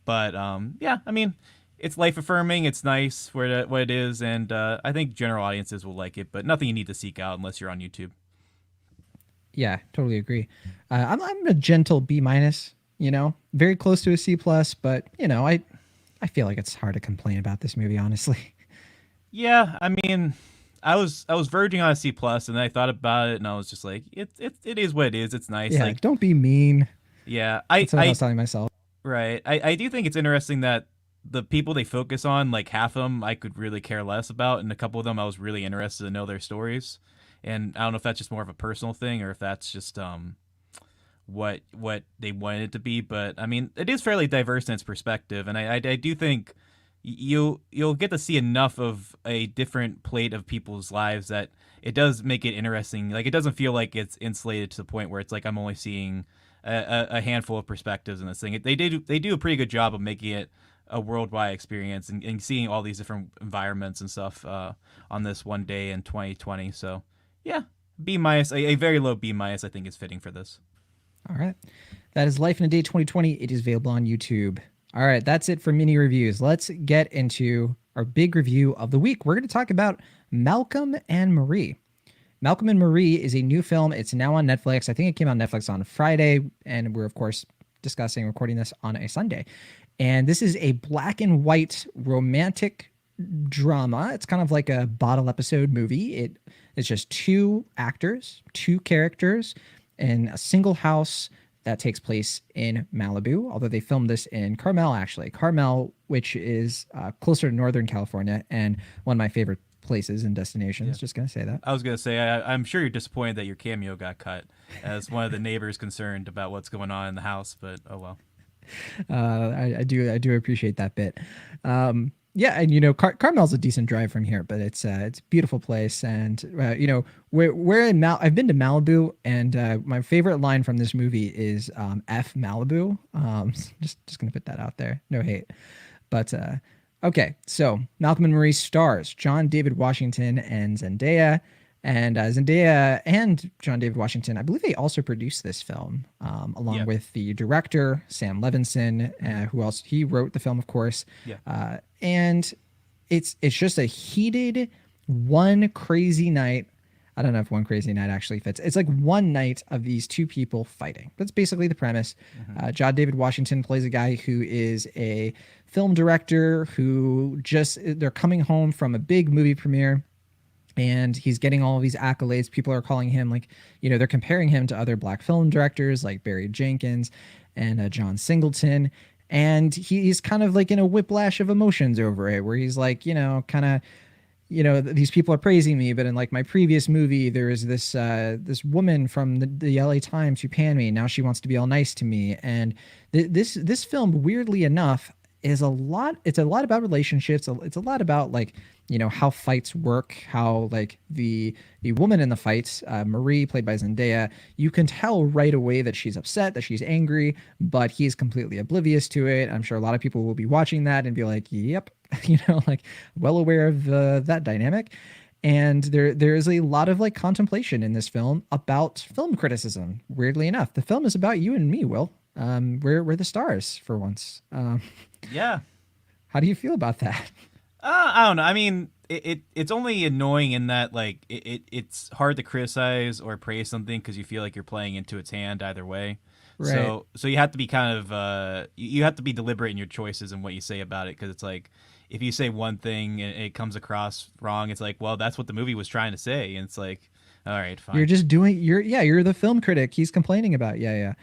But yeah, I mean, it's life affirming. It's nice what it is, and I think general audiences will like it. But nothing you need to seek out unless you're on YouTube. Yeah, totally agree. I'm a gentle B minus. You know, very close to a C plus, but you know, I feel like it's hard to complain about this movie, honestly. Yeah, I mean, I was verging on a C plus, and then I thought about it, and I was just like, it is what it is. It's nice. Yeah, like, don't be mean. Yeah, That's what I was telling myself. Right. I do think it's interesting that the people they focus on, like half of them I could really care less about, and a couple of them I was really interested to know their stories. And I don't know if that's just more of a personal thing or if that's just what they wanted it to be. But I mean, it is fairly diverse in its perspective, and I do think you'll get to see enough of a different plate of people's lives that it does make it interesting. Like, it doesn't feel like it's insulated to the point where it's like I'm only seeing a handful of perspectives in this thing. They do a pretty good job of making it a worldwide experience and seeing all these different environments and stuff on this one day in 2020. So yeah, B minus, a very low B minus, I think is fitting for this. All right. That is Life in a Day 2020. It is available on YouTube. All right. That's it for mini reviews. Let's get into our big review of the week. We're going to talk about Malcolm and Marie. Malcolm and Marie is a new film. It's now on Netflix. I think it came on Netflix on Friday, and we're, of course, recording this on a Sunday. And this is a black and white romantic drama. It's kind of like a bottle episode movie. It's just two actors, two characters, in a single house that takes place in Malibu, although they filmed this in Carmel, actually. Carmel, which is closer to Northern California and one of my favorite places and destinations. Yeah. Just going to say that. I was going to say, I'm sure you're disappointed that your cameo got cut, as one of the neighbors concerned about what's going on in the house, but oh well. I do appreciate that bit. Yeah, and you know, Carmel's a decent drive from here, but it's a beautiful place, and you know, we're in I've been to Malibu, and my favorite line from this movie is F Malibu. Just gonna put that out there, no hate, but okay. So Malcolm and Marie stars John David Washington and Zendaya. And Zendaya and John David Washington, I believe they also produced this film, along with the director, Sam Levinson, who else? He wrote the film, of course. Yeah. And it's just a heated, one crazy night I don't know if one crazy night actually fits. It's like one night of these two people fighting. That's basically the premise. John David Washington plays a guy who is a film director who they're coming home from a big movie premiere, and he's getting all of these accolades. People are calling him like, they're comparing him to other black film directors like Barry Jenkins and John Singleton. And he's kind of like in a whiplash of emotions over it, where he's like, kind of, these people are praising me, but in like my previous movie, there is this woman from the LA Times who panned me. Now she wants to be all nice to me. And this film, weirdly enough, is it's a lot about relationships. It's a lot about like, how fights work, how like the woman in the fights, Marie, played by Zendaya, you can tell right away that she's upset, that she's angry, but he's completely oblivious to it. I'm sure a lot of people will be watching that and be like, yep, like well aware of that dynamic. And there is a lot of like contemplation in this film about film criticism. Weirdly enough, the film is about you and me, Will. We're the stars for once. Yeah. How do you feel about that? I don't know. I mean, it's only annoying in that like it's hard to criticize or praise something because you feel like you're playing into its hand either way. Right. So you have to be kind of you have to be deliberate in your choices and what you say about it, because it's like if you say one thing and it comes across wrong, it's like, well, that's what the movie was trying to say, and it's like, all right, fine. You're just you're the film critic he's complaining about. Yeah.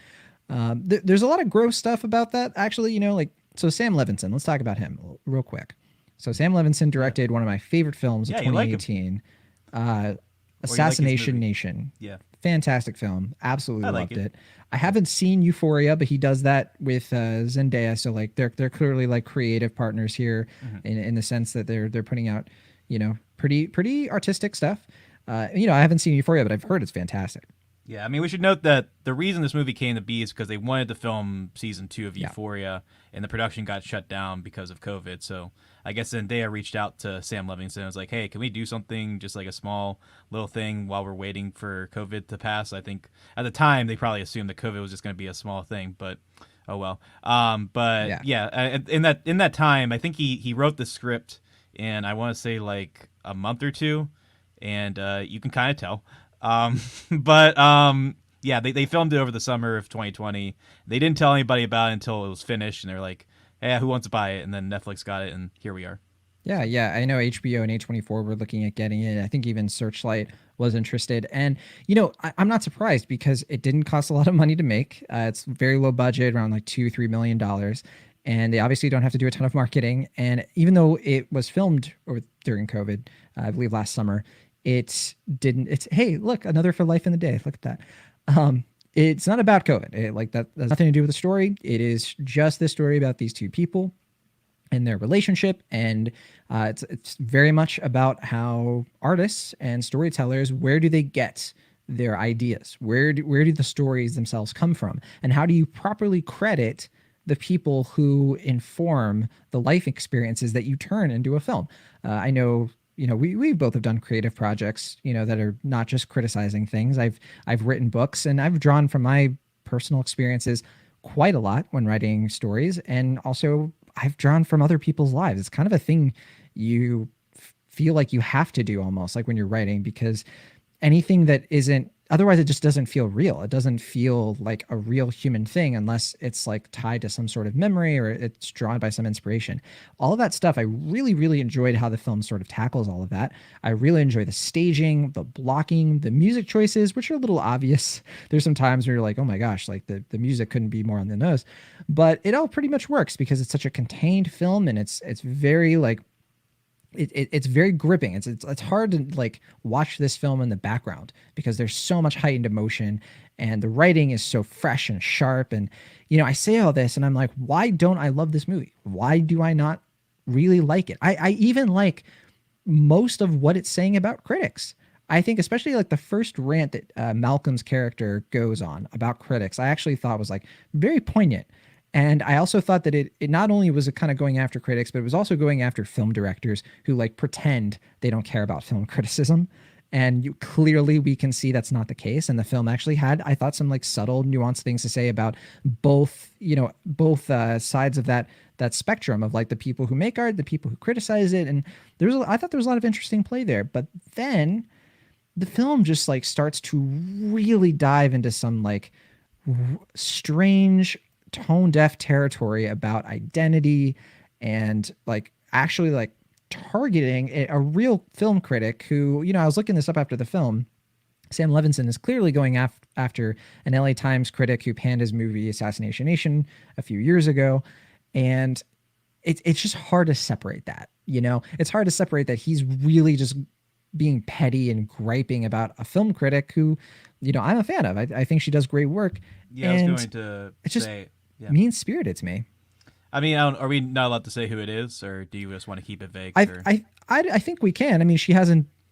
There's a lot of gross stuff about that, actually. Like, so Sam Levinson, let's talk about him real quick. So Sam Levinson directed one of my favorite films of 2018, Assassination Nation. Yeah. Fantastic film. Absolutely like loved it. I haven't seen Euphoria, but he does that with Zendaya. So like they're clearly like creative partners here in the sense that they're putting out, pretty artistic stuff. I haven't seen Euphoria, but I've heard it's fantastic. Yeah, I mean, we should note that the reason this movie came to be is because they wanted to film season 2 of Euphoria, and the production got shut down because of COVID. So I guess Zendaya reached out to Sam Levinson and was like, hey, can we do something, just like a small little thing while we're waiting for COVID to pass? I think at the time they probably assumed that COVID was just going to be a small thing, but oh well. But yeah, in that time, I think he wrote the script in, I want to say, like a month or two, and you can kind of tell. Yeah, they filmed it over the summer of 2020. They didn't tell anybody about it until it was finished, and they're like, hey, who wants to buy it? And then Netflix got it, and here we are. Yeah. I know HBO and A24 were looking at getting it. I think even Searchlight was interested. And, I'm not surprised because it didn't cost a lot of money to make. It's very low budget, around like $2-3 million. And they obviously don't have to do a ton of marketing. And even though it was filmed during COVID, I believe last summer, it's hey, look, another For Life in the Day. Look at that. It's not about COVID. That has nothing to do with the story. It is just this story about these two people and their relationship. And it's very much about how artists and storytellers, where do they get their ideas? Where do the stories themselves come from? And how do you properly credit the people who inform the life experiences that you turn into a film? I know, we both have done creative projects, that are not just criticizing things. I've written books, and I've drawn from my personal experiences quite a lot when writing stories. And also I've drawn from other people's lives. It's kind of a thing you feel like you have to do, almost like when you're writing, because anything that isn't, otherwise it just doesn't feel real. It doesn't feel like a real human thing unless it's like tied to some sort of memory or it's drawn by some inspiration. All of that stuff, I really, really enjoyed how the film sort of tackles all of that. I really enjoy the staging, the blocking, the music choices, which are a little obvious. There's some times where you're like, oh my gosh, like the music couldn't be more on the nose, but it all pretty much works because it's such a contained film, and it's very like, it's very gripping. It's hard to like watch this film in the background because there's so much heightened emotion, and the writing is so fresh and sharp. And I say all this and I'm like, why don't I love this movie? Why do I not really like it? I even like most of what it's saying about critics. I think especially like the first rant that Malcolm's character goes on about critics, I actually thought was like very poignant. And I also thought that it not only was kind of going after critics, but it was also going after film directors who like pretend they don't care about film criticism. And clearly we can see that's not the case. And the film actually had, I thought, some like subtle, nuanced things to say about both sides of that spectrum of like the people who make art, the people who criticize it. And I thought there was a lot of interesting play there. But then the film just like starts to really dive into some like strange tone deaf territory about identity and like actually like targeting a real film critic who, you know, I was looking this up after the film. Sam Levinson is clearly going after an LA Times critic who panned his movie Assassination Nation a few years ago. And it's just hard to separate that, you know? It's hard to separate that he's really just being petty and griping about a film critic who, you know, I'm a fan of. I think she does great work. Yeah, And I was going to it's just say, yeah. mean spirited to me. I mean, are we not allowed to say who it is, or do you just want to keep it vague? I think we can. I mean,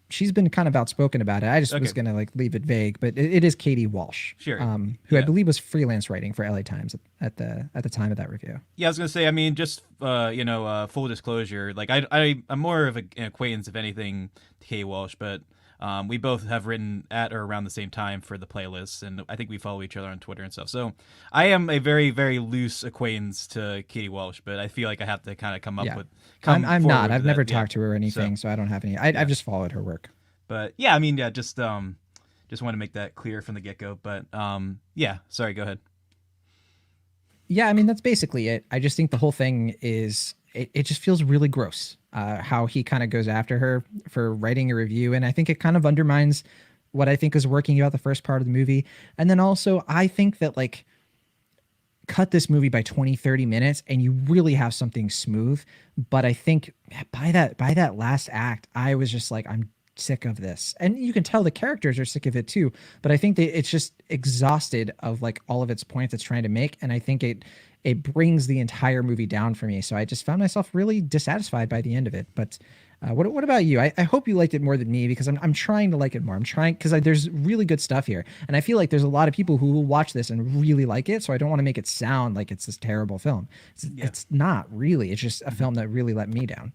she's been kind of outspoken about it. I just was gonna like leave it vague, but it is Katie Walsh, sure, who I believe was freelance writing for LA Times at the time of that review. Yeah, I was gonna say. I mean, just full disclosure. Like, I'm more of an acquaintance, if anything, to Katie Walsh, but we both have written at or around the same time for the playlists, and I think we follow each other on Twitter and stuff. So I am a very, very loose acquaintance to Katie Walsh, but I feel like I have to kind of come up with. I'm not. I've never talked to her or anything, so I don't have any. I've just followed her work. But yeah, I mean, yeah, just want to make that clear from the get go. But yeah, sorry, go ahead. Yeah, I mean that's basically it. I just think the whole thing is it just feels really gross. How he kind of goes after her for writing a review, and I think it kind of undermines what I think is working about the first part of the movie. And then also, I think that like cut this movie by 20-30 minutes and you really have something smooth. But I think by that last act, I was just like, I'm sick of this. And you can tell the characters are sick of it too. But I think that it's just exhausted of like all of its points it's trying to make. And I think it brings the entire movie down for me. So I just found myself really dissatisfied by the end of it. But what about you? I hope you liked it more than me, because I'm trying to like it more. I'm trying, because there's really good stuff here. And I feel like there's a lot of people who will watch this and really like it. So I don't want to make it sound like it's this terrible film. It's not really. It's just a film that really let me down.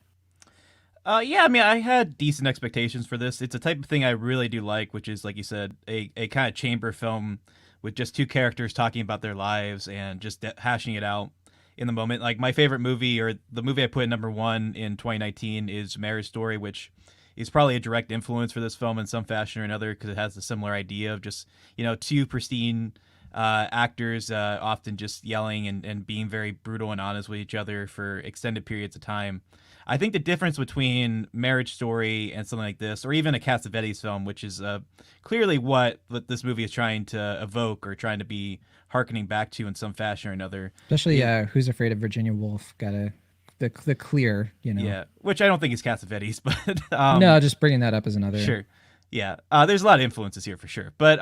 Yeah, I mean, I had decent expectations for this. It's a type of thing I really do like, which is, like you said, a kind of chamber film with just two characters talking about their lives and just hashing it out in the moment. Like, my favorite movie, or the movie I put in number 1 in 2019, is Marriage Story, which is probably a direct influence for this film in some fashion or another, because it has a similar idea of just, you know, two pristine actors often just yelling and being very brutal and honest with each other for extended periods of time. I think the difference between Marriage Story and something like this, or even a Cassavetes film, which is clearly what this movie is trying to evoke or trying to be hearkening back to in some fashion or another. Especially Who's Afraid of Virginia Woolf got the clear, you know. Yeah, which I don't think is Cassavetes, but no, just bringing that up as another. Sure. Yeah, there's a lot of influences here for sure. But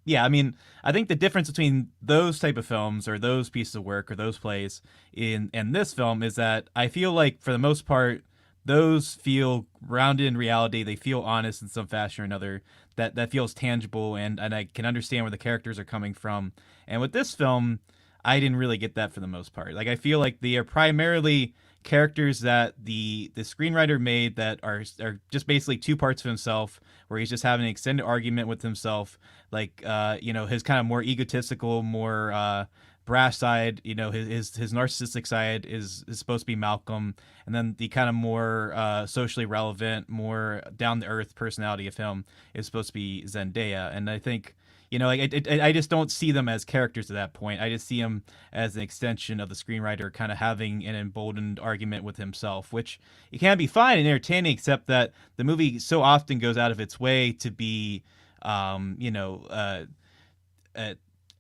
yeah, I mean, I think the difference between those type of films or those pieces of work or those plays in this film is that I feel like, for the most part, those feel grounded in reality. They feel honest in some fashion or another. That feels tangible, and I can understand where the characters are coming from. And with this film, I didn't really get that for the most part. Like, I feel like they are primarily characters that the screenwriter made that are just basically two parts of himself, where he's just having an extended argument with himself, like you know, his kind of more egotistical, more brash side, you know, his narcissistic side is supposed to be Malcolm, and then the kind of more socially relevant, more down to earth personality of him is supposed to be Zendaya. And I think, you know, like I just don't see them as characters at that point. I just see them as an extension of the screenwriter kind of having an emboldened argument with himself, which it can be fine and entertaining, except that the movie so often goes out of its way to be, you know,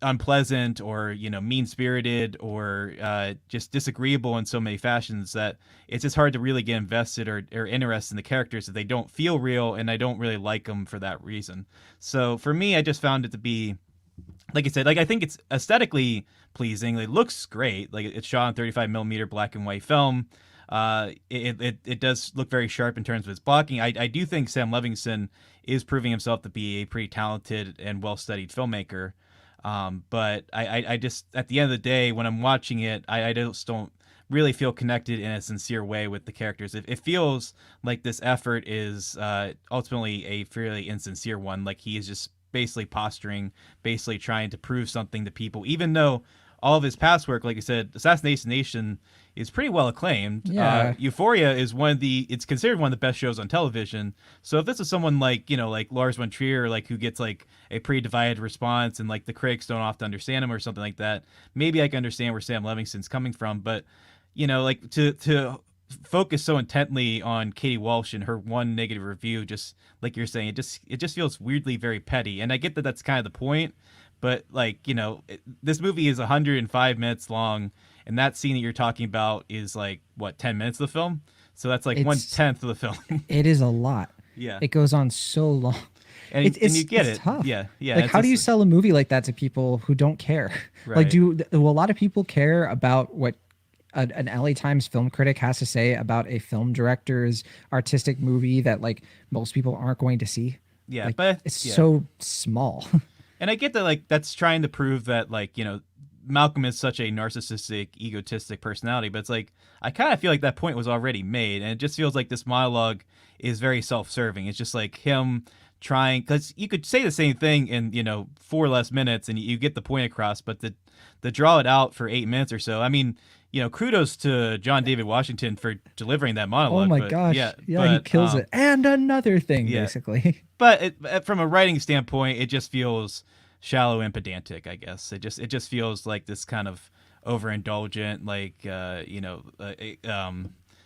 unpleasant or, you know, mean-spirited or just disagreeable in so many fashions that it's just hard to really get invested or interested in the characters if they don't feel real, and I don't really like them for that reason. So for me, I just found it to be, like I said, like, I think it's aesthetically pleasing. It looks great. Like, it's shot on 35 millimeter black and white film. It does look very sharp in terms of its blocking. I do think Sam Levinson is proving himself to be a pretty talented and well-studied filmmaker. But I just, at the end of the day, when I'm watching it, I just don't really feel connected in a sincere way with the characters. It feels like this effort is ultimately a fairly insincere one. Like, he is just basically posturing, basically trying to prove something to people, even though all of his past work, like I said, Assassination Nation is pretty well acclaimed. Yeah. Euphoria is it's considered one of the best shows on television. So if this is someone like, like Lars von Trier, like who gets like a pretty divided response and like the critics don't often understand him or something like that, maybe I can understand where Sam Levingston's coming from. But, like to focus so intently on Katie Walsh and her one negative review, just like you're saying, it just feels weirdly very petty. And I get that that's kind of the point, but like, this movie is 105 minutes long, and that scene that you're talking about is like what, 10 minutes of the film? So that's like 1/10 of the film. It is a lot. Yeah. It goes on so long. And you get it's it. Tough. Yeah. Like, how do you sell a movie like that to people who don't care? Right. Like, do a lot of people care about what an LA Times film critic has to say about a film director's artistic movie that like most people aren't going to see? Yeah, like, but it's so small. And I get that, like, that's trying to prove that, like, Malcolm is such a narcissistic, egotistic personality, but it's like, I kind of feel like that point was already made, and it just feels like this monologue is very self-serving. It's just like him trying, because you could say the same thing in, 4 less minutes and you get the point across, but to draw it out for 8 minutes or so, I mean, kudos to John David Washington for delivering that monologue. Oh my gosh. Yeah, he kills it. And another thing, basically. But from a writing standpoint, it just feels shallow and pedantic, I guess. It just feels like this kind of overindulgent, like,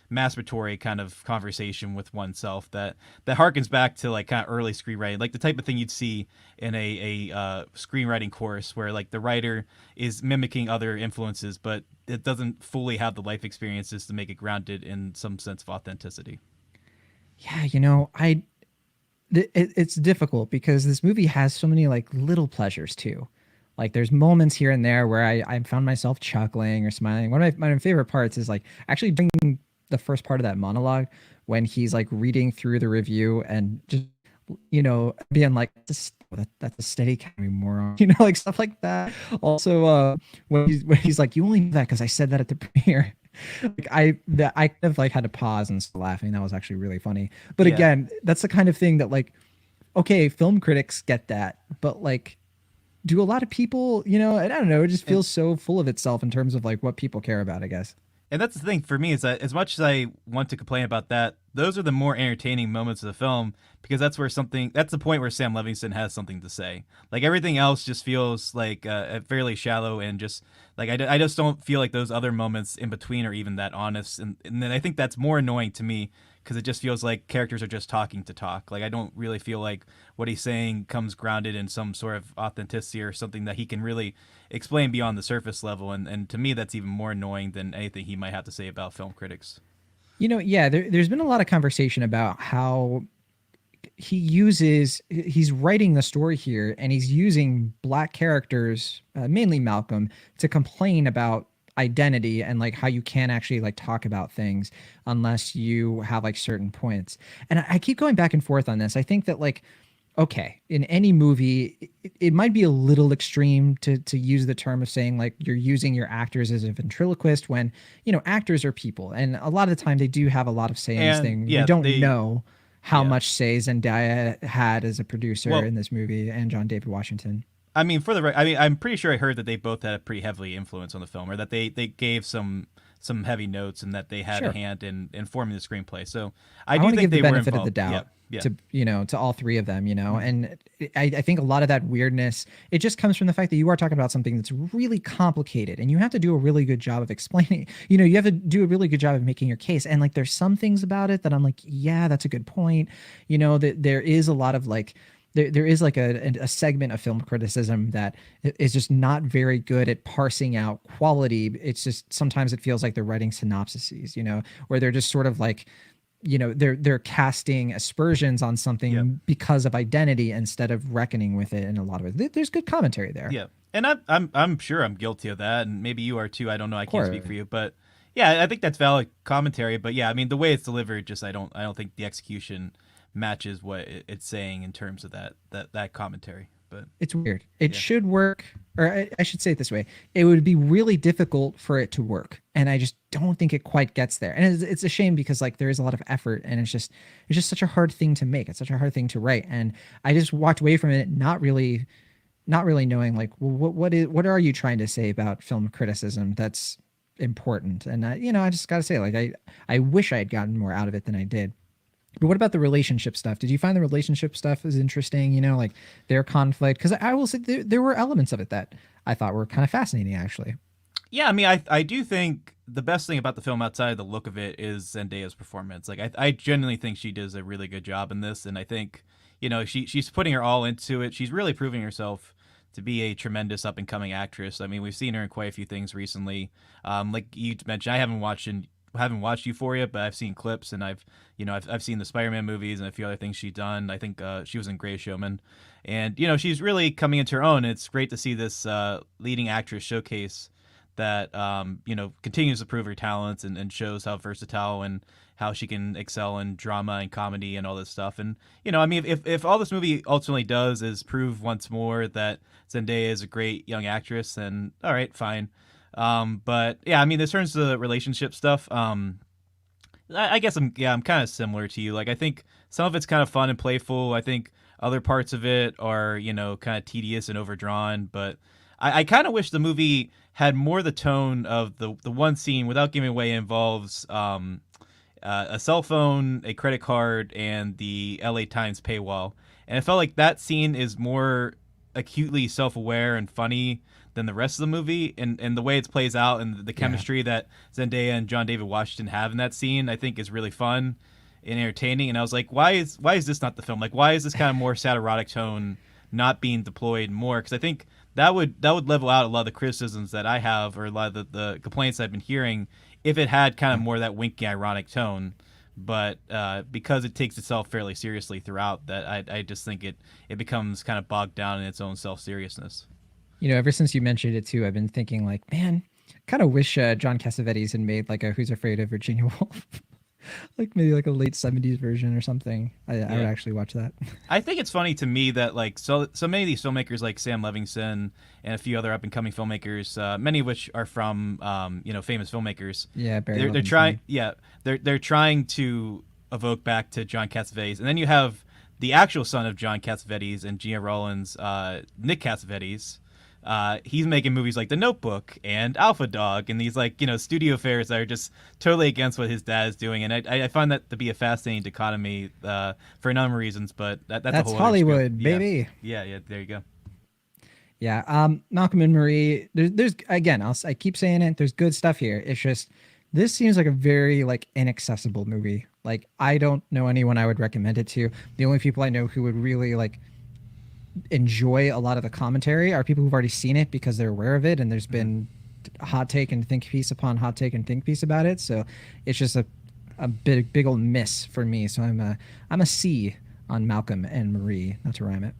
masturbatory kind of conversation with oneself that harkens back to like kind of early screenwriting, like the type of thing you'd see in a screenwriting course where like the writer is mimicking other influences, but it doesn't fully have the life experiences to make it grounded in some sense of authenticity. Yeah, it's difficult because this movie has so many like little pleasures too. Like there's moments here and there where I found myself chuckling or smiling. One of my favorite parts is like actually bringing the first part of that monologue when he's like reading through the review and just, being like, that's a steady camera, moron, like stuff like that. Also, when he's like, you only know that because I said that at the premiere. Like I kind of like had to pause and start laughing. That was actually really funny. But again, that's the kind of thing that like, okay, film critics get that, but like, do a lot of people, I don't know, it just feels so full of itself in terms of like what people care about, I guess. And that's the thing for me is that as much as I want to complain about that, those are the more entertaining moments of the film because that's the point where Sam Levinson has something to say. Like everything else just feels like fairly shallow and just like I just don't feel like those other moments in between are even that honest. And then I think that's more annoying to me because it just feels like characters are just talking to talk. Like I don't really feel like what he's saying comes grounded in some sort of authenticity or something that he can really explain beyond the surface level. And to me, that's even more annoying than anything he might have to say about film critics. There's been a lot of conversation about how he's writing the story here and he's using black characters, mainly Malcolm, to complain about identity and like how you can't actually like talk about things unless you have like certain points. And I keep going back and forth on this. I think that like, okay, in any movie, it might be a little extreme to use the term of saying like you're using your actors as a ventriloquist when, actors are people. And a lot of the time they do have a lot of say in this thing. We don't know how much say Zendaya had as a producer in this movie and John David Washington. I mean, I'm pretty sure I heard that they both had a pretty heavily influence on the film, or that they gave some heavy notes and that they had a hand in forming the screenplay. So I do want to think give the they were benefit of involved. the doubt Yeah. to all three of them, and I think a lot of that weirdness, it just comes from the fact that you are talking about something that's really complicated and you have to do a really good job of explaining, you have to do a really good job of making your case. And like, there's some things about it that I'm like, yeah, that's a good point. That there is a lot of like, there is like a segment of film criticism that is just not very good at parsing out quality. It's just, sometimes it feels like they're writing synopsises, where they're just sort of like, they're casting aspersions on something because of identity instead of reckoning with it. In a lot of it, there's good commentary there. Yeah. And I'm sure I'm guilty of that. And maybe you are too. I don't know. I can't speak for you, but yeah, I think that's valid commentary. But yeah, I mean, the way it's delivered, just, I don't think the execution matches what it's saying in terms of that commentary. But it's weird. It should work, or I should say it this way: it would be really difficult for it to work, and I just don't think it quite gets there. And it's a shame because like there is a lot of effort, and it's just such a hard thing to make. It's such a hard thing to write, and I just walked away from it not really not really knowing like what are you trying to say about film criticism that's important. And I just gotta say, like, I wish I had gotten more out of it than I did. But what about the relationship stuff? Did you find the relationship stuff is interesting? Like their conflict? Because I will say there were elements of it that I thought were kind of fascinating, actually. Yeah, I mean, I do think the best thing about the film outside of the look of it is Zendaya's performance. Like, I genuinely think she does a really good job in this, and I think, she's putting her all into it. She's really proving herself to be a tremendous up and coming actress. I mean, we've seen her in quite a few things recently. Like you mentioned, I haven't watched Euphoria, but I've seen clips, and I've seen the Spider-Man movies and a few other things she's done. I think she was in Greatest Showman, and she's really coming into her own. It's great to see this leading actress showcase that continues to prove her talents and shows how versatile and how she can excel in drama and comedy and all this stuff. And I mean, if all this movie ultimately does is prove once more that Zendaya is a great young actress, then all right, fine. But yeah, I mean, in terms of the relationship stuff, I guess I'm kind of similar to you. Like, I think some of it's kind of fun and playful. I think other parts of it are kind of tedious and overdrawn. But I kind of wish the movie had more the tone of the one scene, without giving away, involves a cell phone, a credit card, and the LA Times paywall. And it felt like that scene is more acutely self-aware and funny than the rest of the movie, and the way it plays out and the chemistry that Zendaya and John David Washington have in that scene, I think is really fun and entertaining. And I was like, why is this not the film? Like, why is this kind of more satirotic tone not being deployed more? Because I think that would level out a lot of the criticisms that I have, or a lot of the complaints I've been hearing, if it had kind of more that winky, ironic tone. But because it takes itself fairly seriously throughout, that I just think it becomes kind of bogged down in its own self-seriousness. Ever since you mentioned it too, I've been thinking like, man, kind of wish John Cassavetes had made like a Who's Afraid of Virginia Woolf, like maybe like a late '70s version or something. I would actually watch that. I think it's funny to me that like so many of these filmmakers like Sam Levinson and a few other up and coming filmmakers, many of which are from famous filmmakers. Yeah, Barry they're trying. Yeah, they're trying to evoke back to John Cassavetes, and then you have the actual son of John Cassavetes and Gia Rollins, Nick Cassavetes. He's making movies like The Notebook and Alpha Dog and these like studio affairs that are just totally against what his dad is doing, and I find that to be a fascinating dichotomy for a number of reasons. But that's a whole Hollywood, baby. Yeah. There you go. Yeah. Malcolm and Marie. There's again. I keep saying it. There's good stuff here. It's just this seems like a very like inaccessible movie. Like I don't know anyone I would recommend it to. The only people I know who would really like enjoy a lot of the commentary are people who've already seen it because they're aware of it, and there's been hot take and think piece upon hot take and think piece about it. So it's just a big old miss for me. So I'm a C on Malcolm and Marie, not to rhyme it.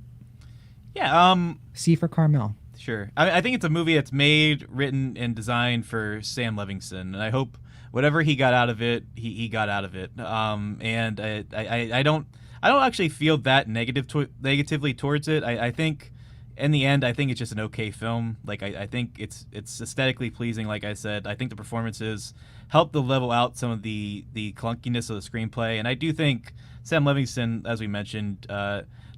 Yeah. C for Carmel. Sure. I think it's a movie that's made, written, and designed for Sam Levinson, and I hope whatever he got out of it, he got out of it. And I don't actually feel that negatively towards it. I think in the end, I think it's just an okay film. Like I think it's aesthetically pleasing. Like I said, I think the performances help to level out some of the clunkiness of the screenplay, and I do think Sam Levinson, as we mentioned,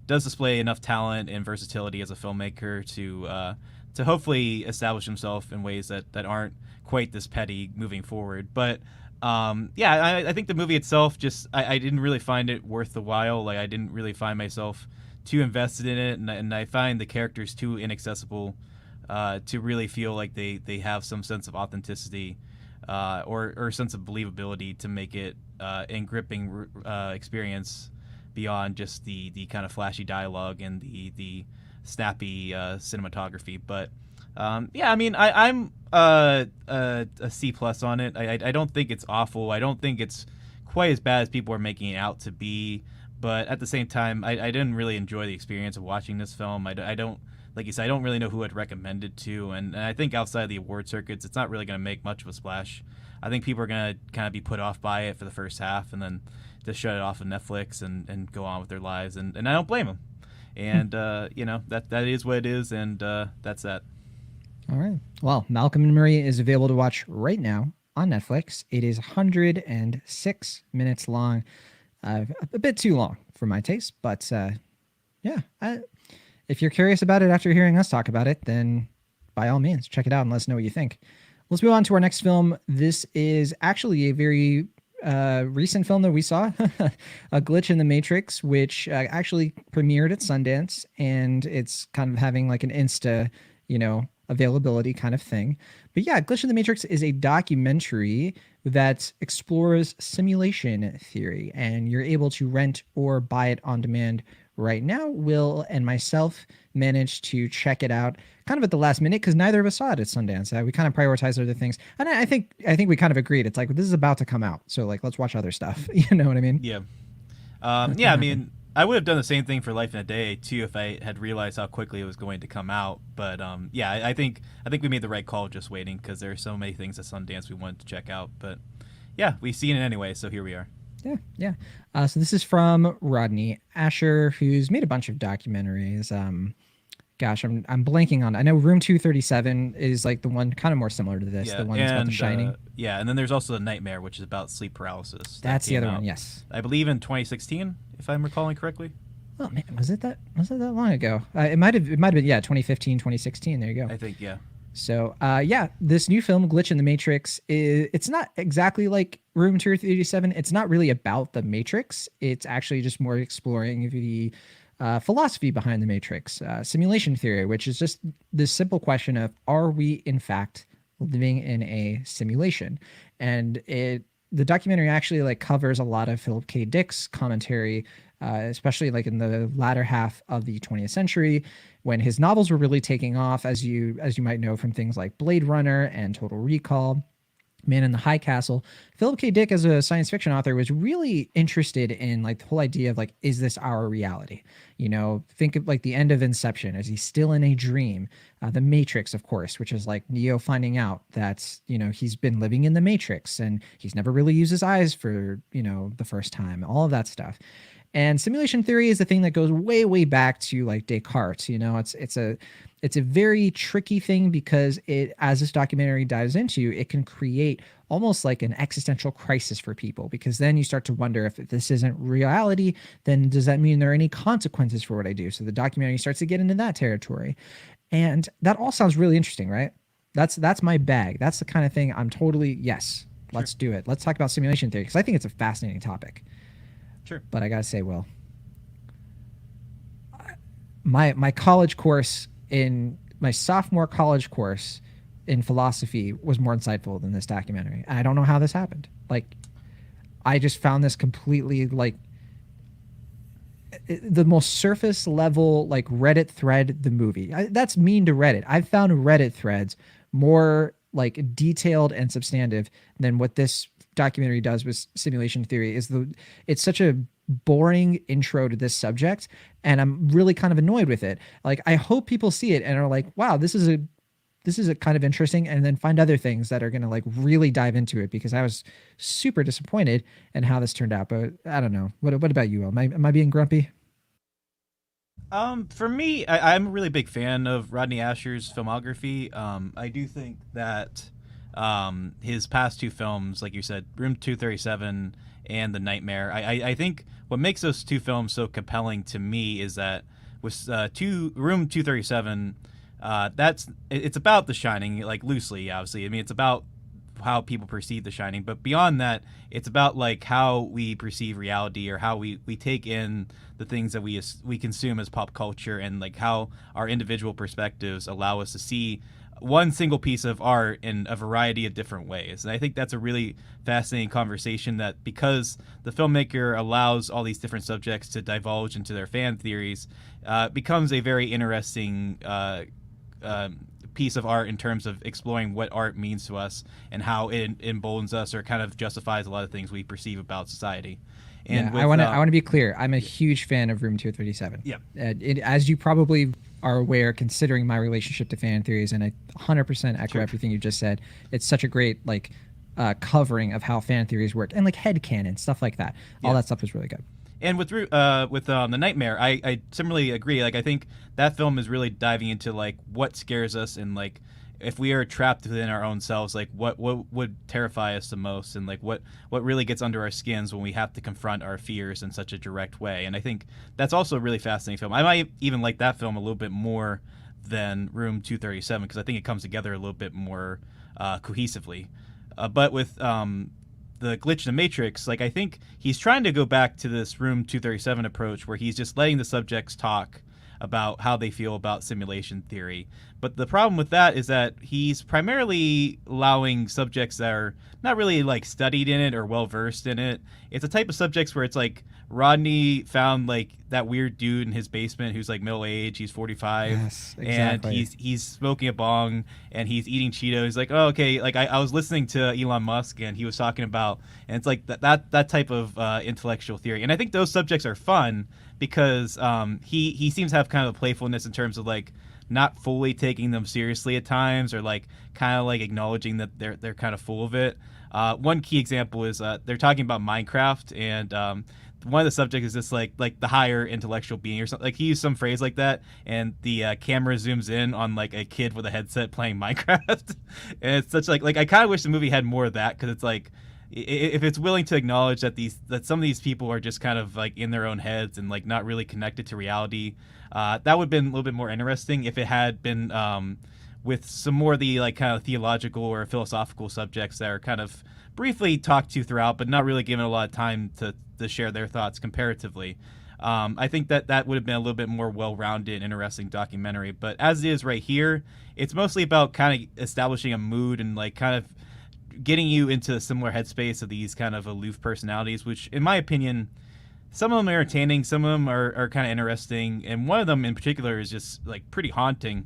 does display enough talent and versatility as a filmmaker to hopefully establish himself in ways that aren't quite this petty moving forward. But I think the movie itself I didn't really find it worth the while. Like I didn't really find myself too invested in it, and I find the characters too inaccessible to really feel like they have some sense of authenticity or sense of believability to make it an gripping experience beyond just the kind of flashy dialogue and the snappy cinematography. But I mean, I'm a C plus on it. I don't think it's awful. I don't think it's quite as bad as people are making it out to be. But at the same time, I didn't really enjoy the experience of watching this film. I don't, like you said, I don't really know who I'd recommend it to. And I think outside the award circuits, it's not really going to make much of a splash. I think people are going to kind of be put off by it for the first half and then just shut it off on Netflix and go on with their lives. And I don't blame them. And, that is what it is. And that's that. All right. Well, Malcolm and Marie is available to watch right now on Netflix. It is 106 minutes long. A bit too long for my taste, but it if you're curious about it after hearing us talk about it, then by all means, check it out and let us know what you think. Let's move on to our next film. This is actually a very recent film that we saw, A Glitch in the Matrix, which actually premiered at Sundance, and it's kind of having like an Insta, availability kind of thing. But yeah, Glitch in the Matrix is a documentary that explores simulation theory, and you're able to rent or buy it on demand right now. Will and myself managed to check it out kind of at the last minute because neither of us saw it at Sundance. We kind of prioritized other things, and I think we kind of agreed. It's like, this is about to come out, so like, let's watch other stuff. You know what I mean? Yeah. Yeah. I mean, I would have done the same thing for Life in a Day too if I had realized how quickly it was going to come out. But yeah, I think we made the right call just waiting because there are so many things at Sundance we wanted to check out. But yeah, we've seen it anyway, so here we are. Yeah. So this is from Rodney Asher, who's made a bunch of documentaries. Gosh, I'm blanking on. I know Room 237 is like the one kind of more similar to this. Yeah, the one that's about The Shining. Yeah, and then there's also The Nightmare, which is about sleep paralysis. That's the other out, one. Yes, I believe in 2016, if I'm recalling correctly. Oh man, was it that long ago? It might have been 2015, 2016. There you go. I think yeah. So yeah, this new film, Glitch in the Matrix, it's not exactly like Room 237. It's not really about the Matrix. It's actually just more exploring the philosophy behind the Matrix, simulation theory, which is just this simple question of, are we in fact living in a simulation? And the documentary actually like covers a lot of Philip K. Dick's commentary, especially like in the latter half of the 20th century, when his novels were really taking off, as you might know from things like Blade Runner and Total Recall, Man in the High Castle. Philip K. Dick, as a science fiction author, was really interested in like the whole idea of like, is this our reality? Think of like the end of Inception. Is he still in a dream? The Matrix, of course, which is like Neo finding out that, he's been living in the Matrix and he's never really used his eyes for, the first time, all of that stuff. And simulation theory is a thing that goes way, way back to like Descartes. It's a very tricky thing because as this documentary dives into, it can create almost like an existential crisis for people, because then you start to wonder, if this isn't reality, then does that mean there are any consequences for what I do? So the documentary starts to get into that territory. And that all sounds really interesting, right? That's my bag. That's the kind of thing I'm totally, yes, let's do it. Let's talk about simulation theory, because I think it's a fascinating topic. Sure. But I gotta say, Will, my college course my sophomore college course in philosophy was more insightful than this documentary. I don't know how this happened. Like, I just found this completely like the most surface level, like Reddit thread, the movie. That's mean to Reddit. I've found Reddit threads more like detailed and substantive than what this documentary does with simulation theory. It's such a boring intro to this subject, and I'm really kind of annoyed with it. Like, I hope people see it and are like, wow, this is a kind of interesting, and then find other things that are going to like really dive into it, because I was super disappointed in how this turned out. But I don't know. What about you? Am I being grumpy? For me, I'm a really big fan of Rodney Asher's filmography. I do think that his past two films, like you said, Room 237 and The Nightmare, I think what makes those two films so compelling to me is that with Room 237, it's about The Shining, like loosely, obviously. I mean, it's about how people perceive The Shining, but beyond that, it's about like how we perceive reality, or how we take in the things that we consume as pop culture, and like how our individual perspectives allow us to see one single piece of art in a variety of different ways. And I think that's a really fascinating conversation, that because the filmmaker allows all these different subjects to divulge into their fan theories, becomes a very interesting piece of art in terms of exploring what art means to us and how it emboldens us, or kind of justifies a lot of things we perceive about society. And I want to be clear. I'm a huge fan of Room 237. Yeah. As you probably are aware, considering my relationship to fan theories, and I 100% echo everything you just said. It's such a great like covering of how fan theories work, and like headcanon, stuff like that. All that stuff is really good. And with The Nightmare, I similarly agree. Like, I think that film is really diving into like what scares us, and like if we are trapped within our own selves, like what would terrify us the most, and like what really gets under our skins when we have to confront our fears in such a direct way. And I think that's also a really fascinating film. I might even like that film a little bit more than Room 237 because I think it comes together a little bit more cohesively. But with the glitch in the Matrix, like I think he's trying to go back to this Room 237 approach where he's just letting the subjects talk about how they feel about simulation theory. But the problem with that is that he's primarily allowing subjects that are not really like studied in it or well versed in it. It's a type of subjects where it's like Rodney found like that weird dude in his basement who's like middle aged, he's 45, Yes, exactly. and he's smoking a bong and he's eating Cheetos. Like, oh, okay, like I was listening to Elon Musk and he was talking about, and it's like that type of intellectual theory. And I think those subjects are fun because he seems to have kind of a playfulness in terms of like not fully taking them seriously at times, or like kind of like acknowledging that they're kind of full of it. One key example is they're talking about Minecraft, and one of the subjects is just like the higher intellectual being or something. Like he used some phrase like that, and the camera zooms in on like a kid with a headset playing Minecraft, and it's such like I kind of wish the movie had more of that, because it's like if it's willing to acknowledge that some of these people are just kind of like in their own heads and like not really connected to reality, that would have been a little bit more interesting if it had been with some more of the like kind of theological or philosophical subjects that are kind of briefly talked to throughout, but not really given a lot of time to share their thoughts comparatively. I think that would have been a little bit more well-rounded, interesting documentary. But as it is right here, it's mostly about kind of establishing a mood and like kind of getting you into a similar headspace of these kind of aloof personalities, which in my opinion, some of them are entertaining, some of them are kind of interesting, and one of them in particular is just like pretty haunting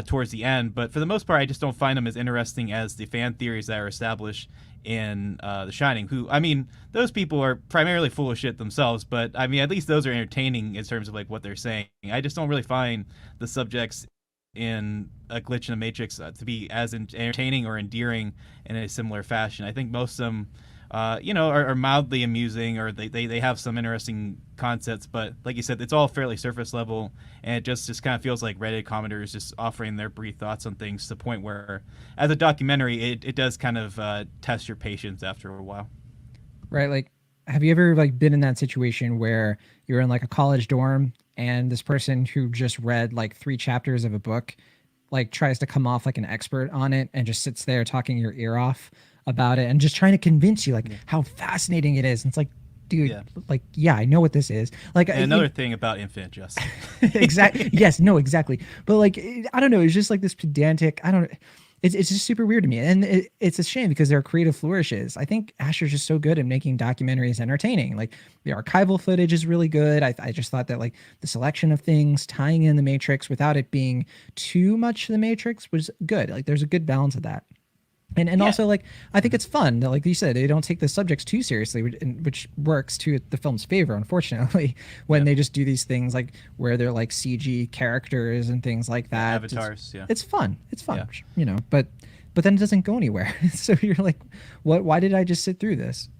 towards the end. But for the most part, I just don't find them as interesting as the fan theories that are established in The Shining, who, I mean, those people are primarily full of shit themselves, but I mean, at least those are entertaining in terms of like what they're saying. I just don't really find the subjects in A Glitch in the Matrix to be as entertaining or endearing in a similar fashion. I think most of them are mildly amusing, or they have some interesting concepts, but like you said, it's all fairly surface level, and it just kind of feels like Reddit commenters just offering their brief thoughts on things, to the point where as a documentary it does kind of test your patience after a while. Right, like have you ever like been in that situation where you're in like a college dorm and this person who just read like 3 chapters of a book like tries to come off like an expert on it and just sits there talking your ear off about it and just trying to convince you like how fascinating it is? And it's like, dude, like, yeah, I know what this is. Like, and another thing about Infinite Justice. Exactly. Yes, no, exactly. But like, I don't know. It's just like this pedantic, I don't know. It's just super weird to me. And it's a shame because their creative flourishes. I think Asher's just so good at making documentaries entertaining. Like the archival footage is really good. I just thought that like the selection of things tying in the Matrix without it being too much the Matrix was good. Like there's a good balance of that. And also, like, I think it's fun that, like you said, they don't take the subjects too seriously, which works to the film's favor, unfortunately, when they just do these things like where they're like CG characters and things like that. Avatars, It's fun. It's fun, but then it doesn't go anywhere. So you're like, what? Why did I just sit through this?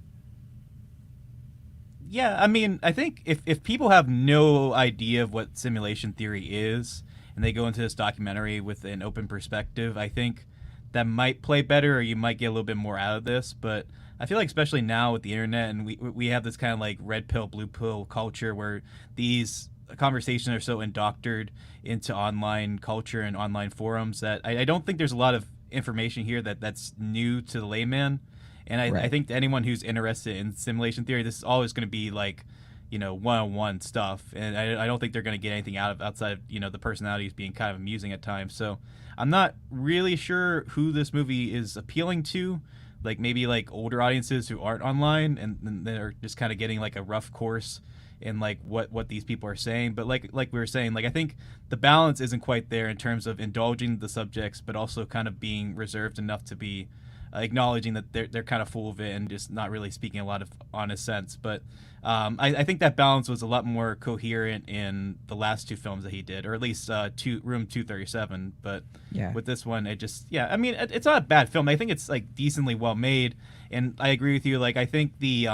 Yeah, I mean, I think if people have no idea of what simulation theory is and they go into this documentary with an open perspective, I think that might play better, or you might get a little bit more out of this. But I feel like especially now with the internet, and we have this kind of like red pill, blue pill culture where these conversations are so indoctored into online culture and online forums that I don't think there's a lot of information here that's new to the layman. And I think to anyone who's interested in simulation theory, this is always going to be like, one-on-one stuff, and I don't think they're going to get anything outside of the personalities being kind of amusing at times. So I'm not really sure who this movie is appealing to, like maybe like older audiences who aren't online and they're just kind of getting like a rough course in like what these people are saying. But like we were saying, like I think the balance isn't quite there in terms of indulging the subjects, but also kind of being reserved enough to be acknowledging that they're kind of full of it and just not really speaking a lot of honest sense. But I think that balance was a lot more coherent in the last 2 films that he did, or at least Room 237. But with this one, it just I mean, it's not a bad film. I think it's like decently well made, and I agree with you. Like I think the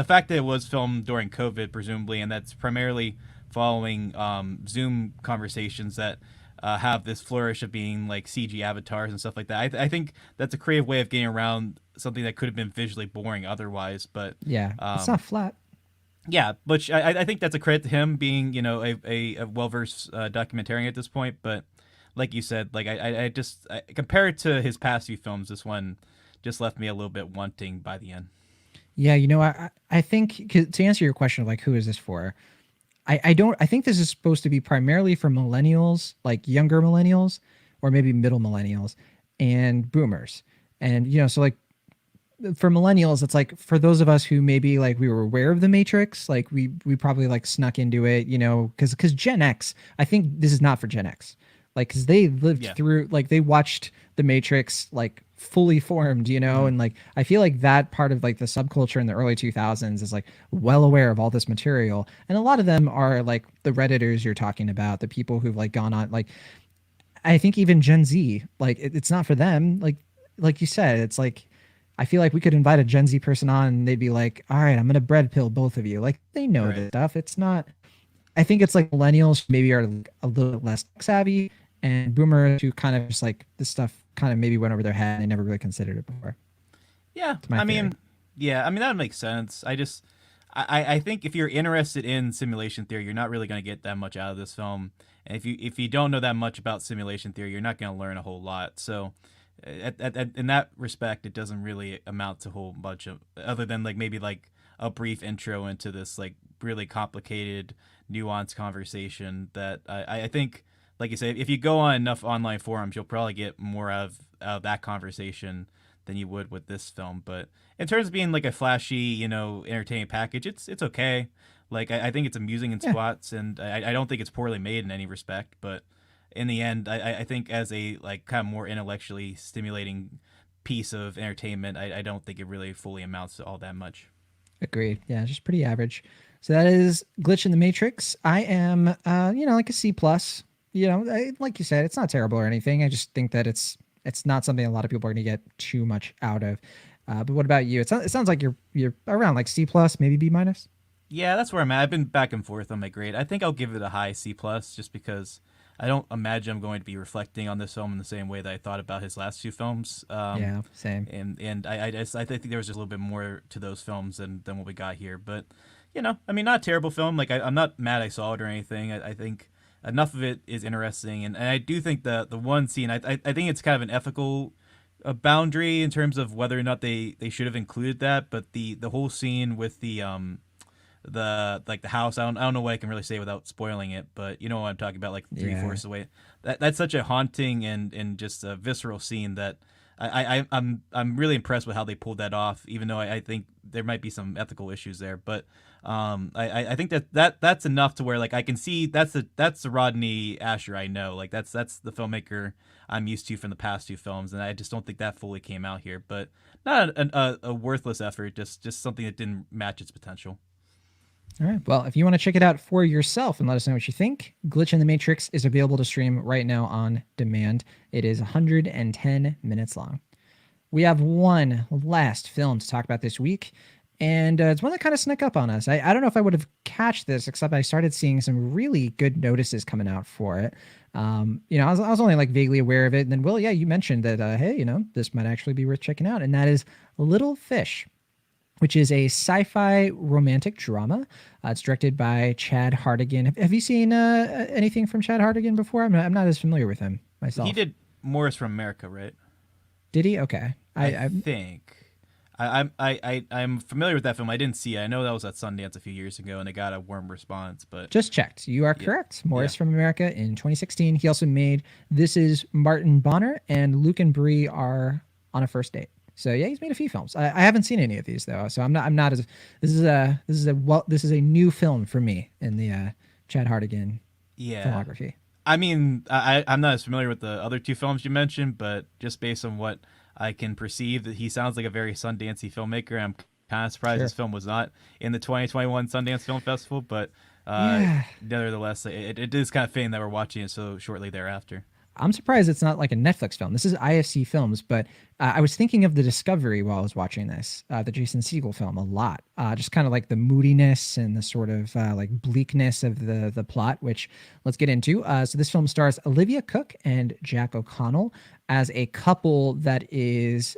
fact that it was filmed during COVID, presumably, and that's primarily following Zoom conversations that have this flourish of being like CG avatars and stuff like that. I think that's a creative way of getting around something that could have been visually boring otherwise. But Yeah, it's not flat. yeah, but I think that's a credit to him being, a well versed documentarian at this point. But like you said, like compared to his past few films, this one just left me a little bit wanting by the end. Yeah, I think to answer your question of like who is this for, I think this is supposed to be primarily for millennials, like younger millennials, or maybe middle millennials, and boomers. And so like for millennials, it's like for those of us who maybe like we were aware of the Matrix, like we probably like snuck into it, because Gen X, I think this is not for Gen X, like because they lived through, like they watched the Matrix like fully formed, and like I feel like that part of like the subculture in the early 2000s is like well aware of all this material, and a lot of them are like the Redditors you're talking about, the people who've like gone on, like I think even Gen Z, like it's not for them, like you said, it's like I feel like we could invite a Gen Z person on and they'd be like, all right, I'm gonna bread pill both of you, like they know this stuff. It's not, I think it's like millennials maybe are a little less savvy, and boomers who kind of just like this stuff kind of maybe went over their head and they never really considered it before. Yeah, I mean that makes sense. I think if you're interested in simulation theory, you're not really going to get that much out of this film. And if you don't know that much about simulation theory, you're not going to learn a whole lot. So, in that respect, it doesn't really amount to a whole bunch of, other than like maybe like a brief intro into this like really complicated, nuanced conversation that I think, like you say, if you go on enough online forums, you'll probably get more out of that conversation than you would with this film. But in terms of being like a flashy, entertaining package, it's okay. Like I think it's amusing in spots, and I don't think it's poorly made in any respect. But in the end, I think as a like kind of more intellectually stimulating piece of entertainment, I don't think it really fully amounts to all that much. Agreed. Yeah, just pretty average. So that is Glitch in the Matrix. I am, like a C plus. Like you said, it's not terrible or anything. I just think that it's not something a lot of people are going to get too much out of. But what about you? It sounds like you're around like C plus, maybe B minus. Yeah, that's where I'm at. I've been back and forth on my grade. I think I'll give it a high C plus, just because I don't imagine I'm going to be reflecting on this film in the same way that I thought about his last two films. Yeah, same. And I think there was just a little bit more to those films than what we got here. But I mean, not a terrible film. Like I'm not mad I saw it or anything. I think enough of it is interesting, and I do think the one scene, I think it's kind of an ethical boundary in terms of whether or not they should have included that. But the whole scene with the like the house, I don't know what I can really say without spoiling it, but you know what I'm talking about, like three-fourths away. That's such a haunting and just a visceral scene that I'm really impressed with how they pulled that off, even though I think there might be some ethical issues there. But I think that's enough to where like I can see that's the Rodney Asher I know. Like that's the filmmaker I'm used to from the past two films, and I just don't think that fully came out here. But not a worthless effort, just something that didn't match its potential. All right. Well, if you want to check it out for yourself and let us know what you think, Glitch in the Matrix is available to stream right now on demand. It is 110 minutes long. We have one last film to talk about this week, and it's one that kind of snuck up on us. I don't know if I would have catched this, except I started seeing some really good notices coming out for it. I was only like vaguely aware of it, and then Will, you mentioned that, hey, this might actually be worth checking out, and that is Little Fish, which is a sci-fi romantic drama. It's directed by Chad Hartigan. Have you seen anything from Chad Hartigan before? I'm not as familiar with him myself. He did Morris from America, right? Did he? Okay. I think. I'm familiar with that film. I didn't see it. I know that was at Sundance a few years ago, and it got a warm response. But just checked. You are correct. Morris from America in 2016. He also made This Is Martin Bonner, and Luke and Bree are on a first date. So yeah, he's made a few films. I haven't seen any of these though, so I'm not as this is a new film for me in the Chad Hartigan filmography. I mean, I'm not as familiar with the other two films you mentioned, but just based on what I can perceive, that he sounds like a very Sundancey filmmaker. I'm kind of surprised this film was not in the 2021 Sundance Film Festival, but nevertheless, it is kind of fitting that we're watching it so shortly thereafter. I'm surprised it's not like a Netflix film. This is IFC Films, but I was thinking of The Discovery while I was watching this, the Jason Segel film, a lot. Just kind of like the moodiness and the sort of like bleakness of the plot, which let's get into. So this film stars Olivia Cooke and Jack O'Connell as a couple that is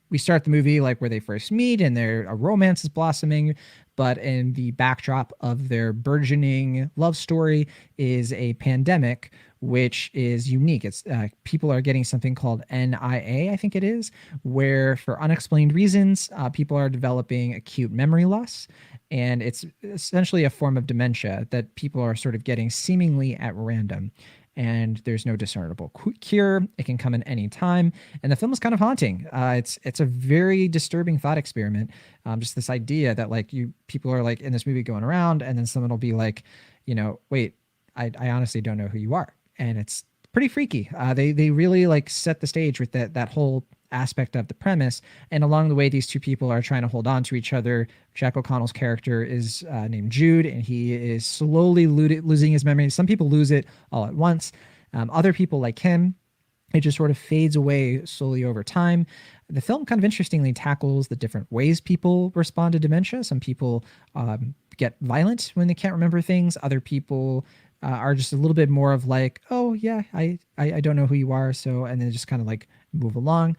we start the movie like where they first meet and a romance is blossoming, but in the backdrop of their burgeoning love story is a pandemic, which is unique. It's people are getting something called NIA, I think it is, where for unexplained reasons, people are developing acute memory loss. And it's essentially a form of dementia that people are sort of getting seemingly at random. And there's no discernible cure. It can come in any time. And the film is kind of haunting. It's a very disturbing thought experiment. Just this idea that like people are like in this movie going around, and then someone will be like, wait, I honestly don't know who you are. And it's pretty freaky. They really like set the stage with that whole aspect of the premise. And along the way, these two people are trying to hold on to each other. Jack O'Connell's character is named Jude, and he is slowly losing his memory. Some people lose it all at once. Other people like him, it just sort of fades away slowly over time. The film kind of interestingly tackles the different ways people respond to dementia. Some people get violent when they can't remember things. Other people are just a little bit more of like, oh yeah, I don't know who you are. So, and then just kind of like move along.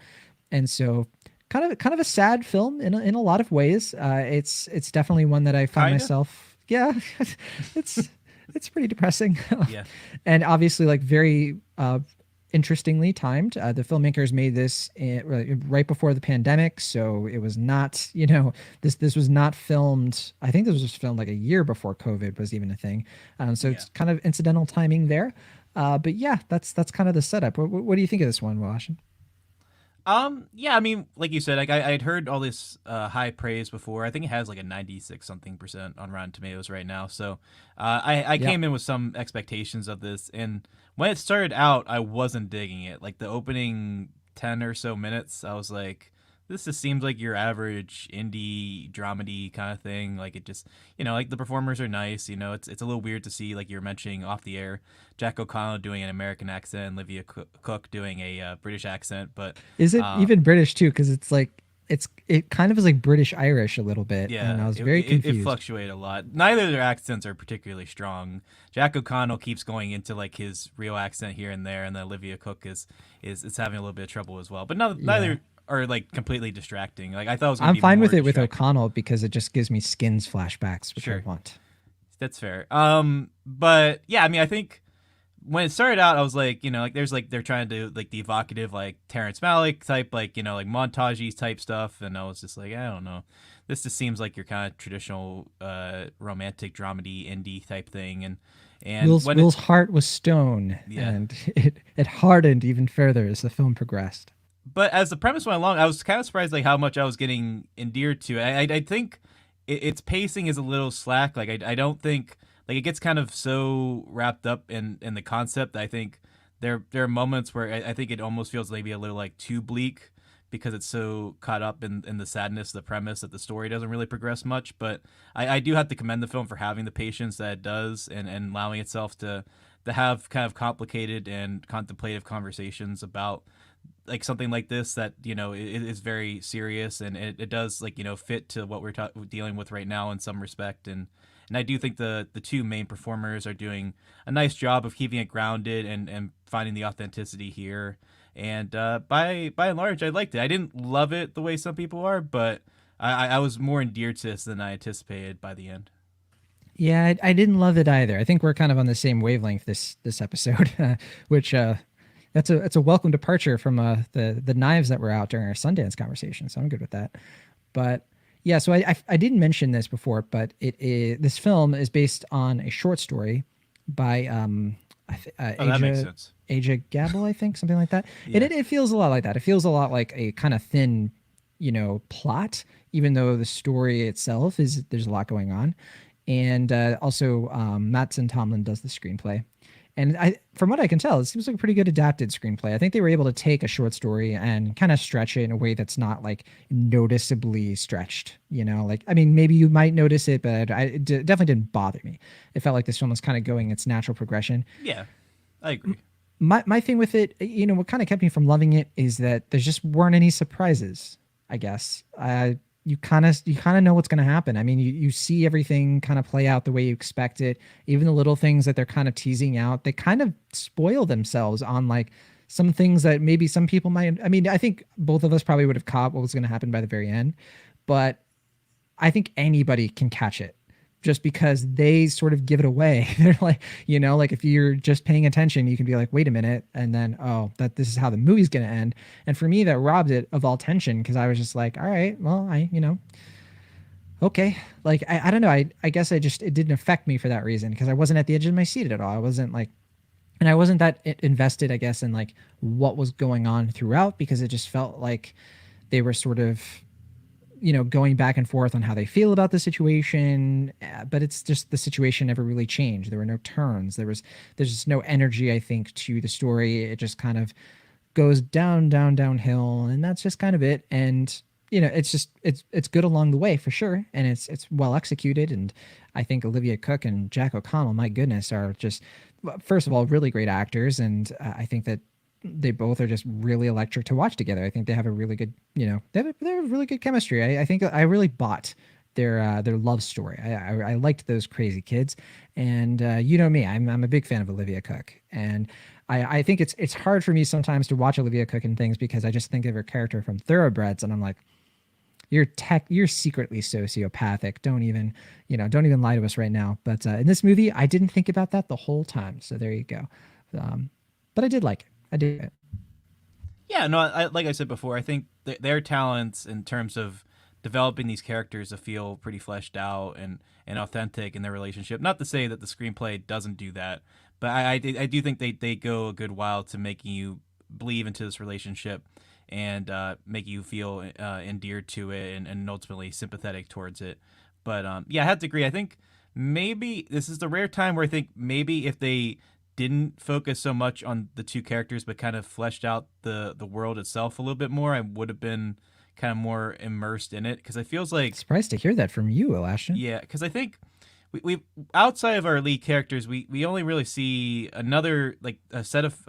And so kind of a sad film in a lot of ways. It's definitely one that I found myself, yeah, it's pretty depressing. Yeah. And obviously like very, interestingly timed. The filmmakers made this right before the pandemic, so it was not, this was not filmed. I think this was filmed like a year before COVID was even a thing. So it's kind of incidental timing there. But yeah, that's kind of the setup. What do you think of this one, Ashton? Yeah, I mean, like you said, like I'd heard all this high praise before. I think it has like a 96% on Rotten Tomatoes right now. So I came in with some expectations of this, and when it started out, I wasn't digging it. Like the opening 10 or so minutes, I was like, this just seems like your average indie dramedy kind of thing. Like it just, like the performers are nice. It's a little weird to see, like you're mentioning off the air, Jack O'Connell doing an American accent and Olivia Cooke doing a British accent. But is it even British too? Because it's like it kind of is like British Irish a little bit. Yeah, and I was very confused. It fluctuated a lot. Neither of their accents are particularly strong. Jack O'Connell keeps going into like his real accent here and there, and then Olivia Cooke is having a little bit of trouble as well. But neither are like completely distracting. Like I thought it was. I'm fine with it with O'Connell because it just gives me Skins flashbacks, which I want. That's fair. But yeah, I mean, I think when it started out, I was like, there's like they're trying to do like the evocative like Terrence Malick type, like like montage type stuff, and I was just like, I don't know, this just seems like your kind of traditional romantic dramedy indie type thing, and Will's heart was stone, and it hardened even further as the film progressed. But as the premise went along, I was kind of surprised like how much I was getting endeared to. I think its pacing is a little slack. Like I don't think. Like it gets kind of so wrapped up in the concept that I think there are moments where I think it almost feels maybe a little like too bleak because it's so caught up in the sadness of the premise that the story doesn't really progress much. But I do have to commend the film for having the patience that it does and allowing itself to have kind of complicated and contemplative conversations about like something like this that it is very serious, and it does like fit to what we're dealing with right now in some respect. And I do think the two main performers are doing a nice job of keeping it grounded and finding the authenticity here. And by and large, I liked it. I didn't love it the way some people are, but I was more endeared to this than I anticipated by the end. Yeah, I didn't love it either. I think we're kind of on the same wavelength this episode, which it's a welcome departure from the knives that were out during our Sundance conversation. So I'm good with that. But yeah, so I didn't mention this before, but this film is based on a short story by that makes sense. Aja Gabel, I think, something like that. Yeah. And it feels a lot like that. It feels a lot like a kind of thin, plot, even though the story itself there's a lot going on. And also Mattson Tomlin does the screenplay. And from what I can tell, it seems like a pretty good adapted screenplay. I think they were able to take a short story and kind of stretch it in a way that's not like noticeably stretched, like, I mean, maybe you might notice it, but it definitely didn't bother me. It felt like this film was kind of going its natural progression. Yeah, I agree. My thing with it, what kind of kept me from loving it is that there just weren't any surprises. I guess you kind of know what's going to happen. I mean, you see everything kind of play out the way you expect it. Even the little things that they're kind of teasing out, they kind of spoil themselves on like some things that maybe some people might. I mean, I think both of us probably would have caught what was going to happen by the very end, but I think anybody can catch it just because they sort of give it away. They're like, like if you're just paying attention, you can be like, wait a minute. And then, oh, that this is how the movie's going to end. And for me, that robbed it of all tension because I was just like, all right, well, okay. Like, I don't know. I guess it didn't affect me for that reason because I wasn't at the edge of my seat at all. I wasn't like, and I wasn't that invested, I guess, in like what was going on throughout because it just felt like they were sort of going back and forth on how they feel about the situation. But it's just the situation never really changed. There were no turns. There's just no energy, I think, to the story. It just kind of goes downhill, and that's just kind of it. And it's just it's good along the way for sure, and it's well executed. And I think Olivia Cooke and Jack O'Connell, my goodness, are just first of all really great actors, and I think that they both are just really electric to watch together. I think they have a really good, they have really good chemistry. I think I really bought their love story. I liked those crazy kids, and me, I'm a big fan of Olivia Cooke, and I think it's hard for me sometimes to watch Olivia Cooke in things because I just think of her character from Thoroughbreds, and I'm like, you're secretly sociopathic. Don't even lie to us right now. But in this movie, I didn't think about that the whole time. So there you go. But I did like it. I did. Yeah, no, like I said before, I think their talents in terms of developing these characters to feel pretty fleshed out and authentic in their relationship. Not to say that the screenplay doesn't do that, but I do think they go a good while to making you believe into this relationship and make you feel endeared to it and ultimately sympathetic towards it. But yeah, I have to agree. I think maybe this is the rare time where I think maybe if they didn't focus so much on the two characters but kind of fleshed out the world itself a little bit more, I would have been kind of more immersed in it because it feels like Surprised to hear that from you, Ashton. yeah, because I think we outside of our lead characters, we only really see another like a set of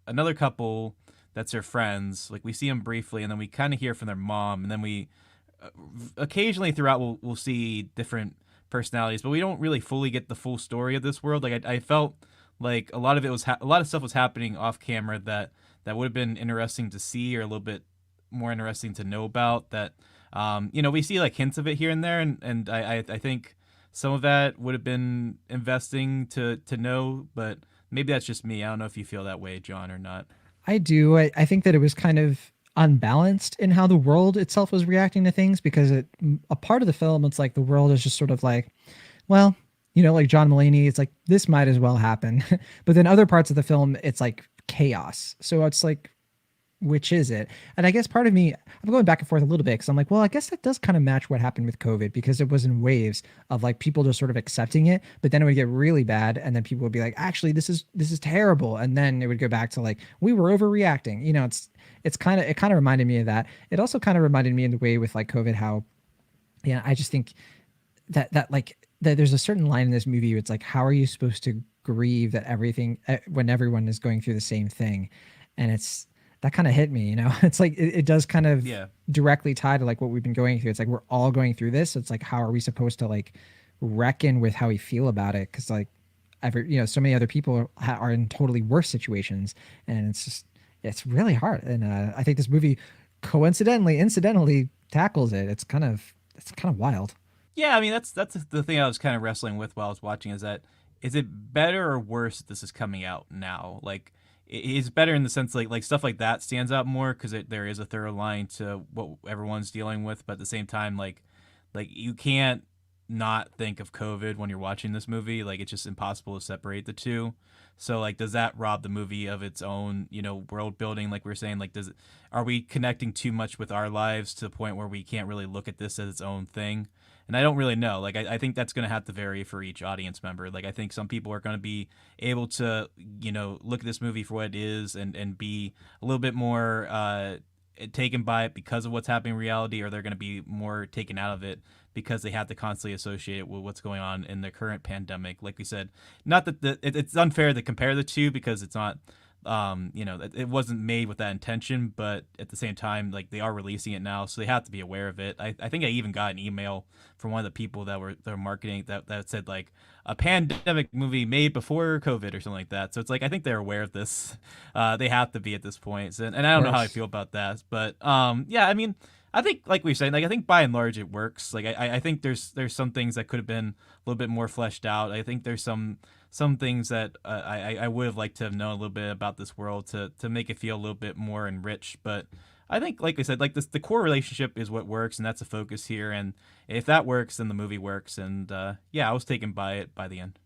another couple that's their friends. Like we see them briefly, and then we kind of hear from their mom, and then we occasionally throughout we'll see different personalities, but we don't really fully get the full story of this world. Like I felt like a lot of it was a lot of stuff was happening off camera that would have been interesting to see or a little bit more interesting to know about. That we see like hints of it here and there, and I think some of that would have been investing to know, but maybe that's just me. I don't know if you feel that way, John, or not. I do. I think that it was kind of unbalanced in how the world itself was reacting to things because a part of the film, it's like the world is just sort of like, well, like John Mulaney, it's like this might as well happen. But then other parts of the film, it's like chaos. So it's like, which is it? And I guess part of me, I'm going back and forth a little bit because I'm like, well, I guess that does kind of match what happened with COVID because it was in waves of like people just sort of accepting it, but then it would get really bad, and then people would be like, actually, this is terrible, and then it would go back to like we were overreacting. It kind of reminded me of that. It also kind of reminded me in the way with like COVID how, yeah, I just think that there's a certain line in this movie where it's like, how are you supposed to grieve that everything when everyone is going through the same thing, and that kind of hit me, It's like it does kind of directly tie to like what we've been going through. It's like we're all going through this. So it's like, how are we supposed to like reckon with how we feel about it? Because like so many other people are in totally worse situations, and it's really hard. And I think this movie incidentally tackles it. It's kind of wild. Yeah, I mean that's the thing I was kind of wrestling with while I was watching is it better or worse that this is coming out now? Like it's better in the sense like stuff like that stands out more because there is a thorough line to what everyone's dealing with, but at the same time like you can't not think of COVID when you're watching this movie. Like it's just impossible to separate the two. So like does that rob the movie of its own world building? Like we were saying, like are we connecting too much with our lives to the point where we can't really look at this as its own thing? And I don't really know. Like, I think that's going to have to vary for each audience member. Like, I think some people are going to be able to, look at this movie for what it is and be a little bit more taken by it because of what's happening in reality, or they're going to be more taken out of it because they have to constantly associate it with what's going on in the current pandemic. Like we said, not that it's unfair to compare the two because it's not it wasn't made with that intention, but at the same time, like they are releasing it now, so they have to be aware of it. I think I even got an email from one of the people that were marketing that said like a pandemic movie made before COVID or something like that. So it's like I think they're aware of this. They have to be at this point. So, and I don't know how I feel about that, but yeah, I mean, I think like we said, like I think by and large it works. Like I think there's some things that could have been a little bit more fleshed out. I think there's some things that I would have liked to have known a little bit about this world to make it feel a little bit more enriched. But I think, like I said, like the core relationship is what works, and that's the focus here. And if that works, then the movie works. And yeah, I was taken by it by the end.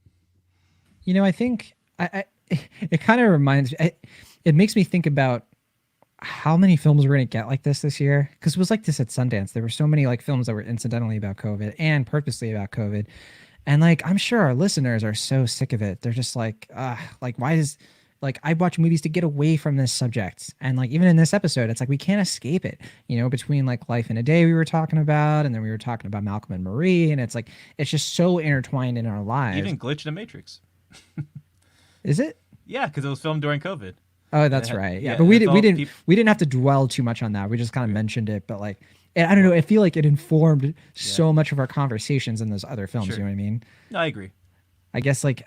I think it kind of reminds me. It makes me think about how many films we're gonna get like this year, because it was like this at Sundance. There were so many like films that were incidentally about COVID and purposely about COVID, and like I'm sure our listeners are so sick of it. They're just like why does like I watch movies to get away from this subject, and like even in this episode, it's like we can't escape it. Between like Life in a Day we were talking about, and then we were talking about Malcolm and Marie, and it's like it's just so intertwined in our lives. Even Glitch in the Matrix. Is it? Yeah, because it was filmed during COVID. Oh, that's right. Yeah, but we didn't have to dwell too much on that. We just kind of mentioned it, but like, I don't know. I feel like it informed so much of our conversations in those other films. Sure. You know what I mean? No, I agree. I guess like,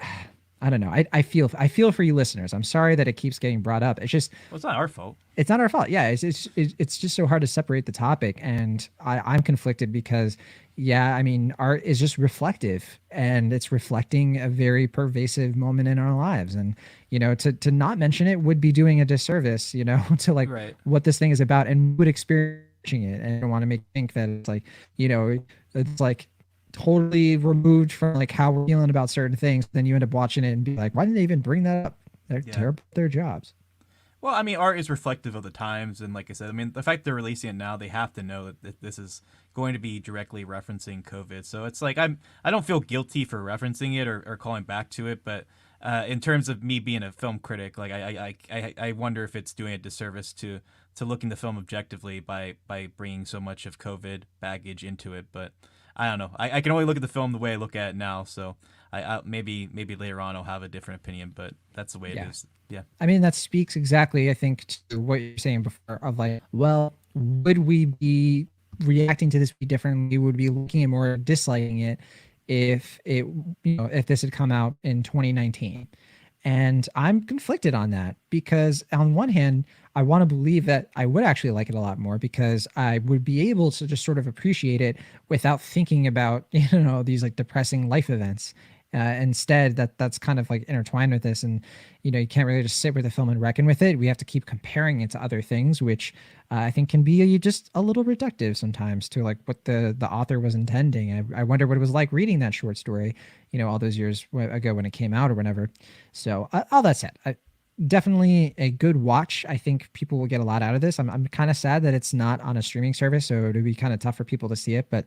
I don't know. I feel for you listeners. I'm sorry that it keeps getting brought up. It's just, well, it's not our fault. It's not our fault. Yeah, it's just so hard to separate the topic, and I'm conflicted because, yeah, I mean, art is just reflective, and it's reflecting a very pervasive moment in our lives, and to not mention it would be doing a disservice, to like what this thing is about and would experiencing it, and I don't want to make think that it's like, it's like totally removed from like how we're feeling about certain things. Then you end up watching it and be like, why didn't they even bring that up? They're terrible at their jobs. Well, I mean, art is reflective of the times, and like I said, I mean, the fact they're releasing it now, they have to know that this is going to be directly referencing COVID. So it's like I don't feel guilty for referencing it or calling back to it, but in terms of me being a film critic, like I wonder if it's doing a disservice to looking the film objectively by bringing so much of COVID baggage into it. But I don't know. I can only look at the film the way I look at it now, so I maybe later on I'll have a different opinion, but that's the way it is. Yeah. I mean, that speaks exactly, I think, to what you're saying before of like, well, would we be reacting to this differently? Would we be looking at more disliking it if if this had come out in 2019? And I'm conflicted on that because on one hand, I want to believe that I would actually like it a lot more because I would be able to just sort of appreciate it without thinking about, these like depressing life events. Instead, that's kind of like intertwined with this, and you can't really just sit with the film and reckon with it. We have to keep comparing it to other things, which I think can be just a little reductive sometimes to like what the author was intending. I wonder what it was like reading that short story, all those years ago when it came out or whenever. So all that said, definitely a good watch. I think people will get a lot out of this. I'm kind of sad that it's not on a streaming service, so it'd be kind of tough for people to see it, but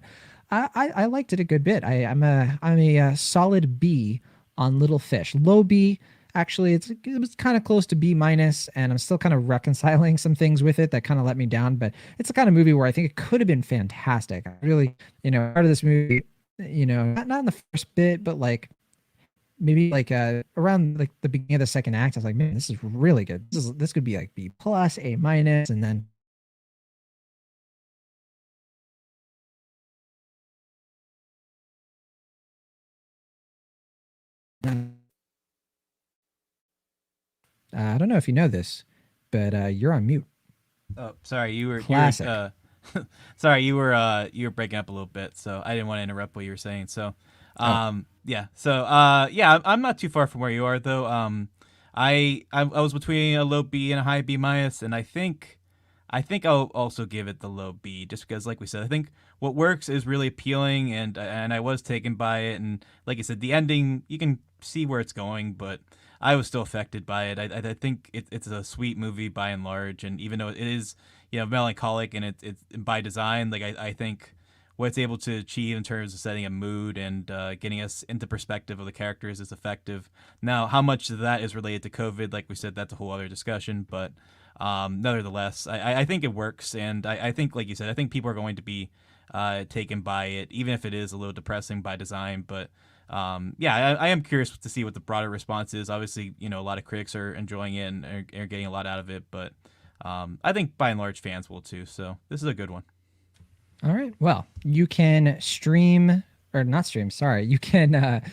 I liked it a good bit. I'm a solid B on Little Fish. Low B, actually, it was kind of close to B minus, and I'm still kind of reconciling some things with it that kind of let me down. But it's the kind of movie where I think it could have been fantastic. I really, part of this movie, not in the first bit, but like maybe like around like the beginning of the second act, I was like, man, this is really good. This could be like B plus, A minus, and then. I don't know if you know this, but you're on mute. Oh, sorry, Classic. Sorry, you were breaking up a little bit, so I didn't want to interrupt what you were saying. So, yeah, so yeah, I'm not too far from where you are though. I was between a low B and a high B minus, and I think I'll also give it the low B just because, like we said, I think what works is really appealing, and I was taken by it, and like I said, the ending you can see where it's going, but I was still affected by it. I think it's a sweet movie by and large, and even though it is melancholic and it's by design, like I think what it's able to achieve in terms of setting a mood and getting us into perspective of the characters is effective. Now, how much of that is related to COVID, like we said, that's a whole other discussion, but nevertheless, I think it works, and I think, like you said, I think people are going to be taken by it, even if it is a little depressing by design, but yeah, I am curious to see what the broader response is. Obviously, you know, a lot of critics are enjoying it and are getting a lot out of it, but I think by and large fans will too. So this is a good one. All right. Well, you can stream or not stream. Sorry, you can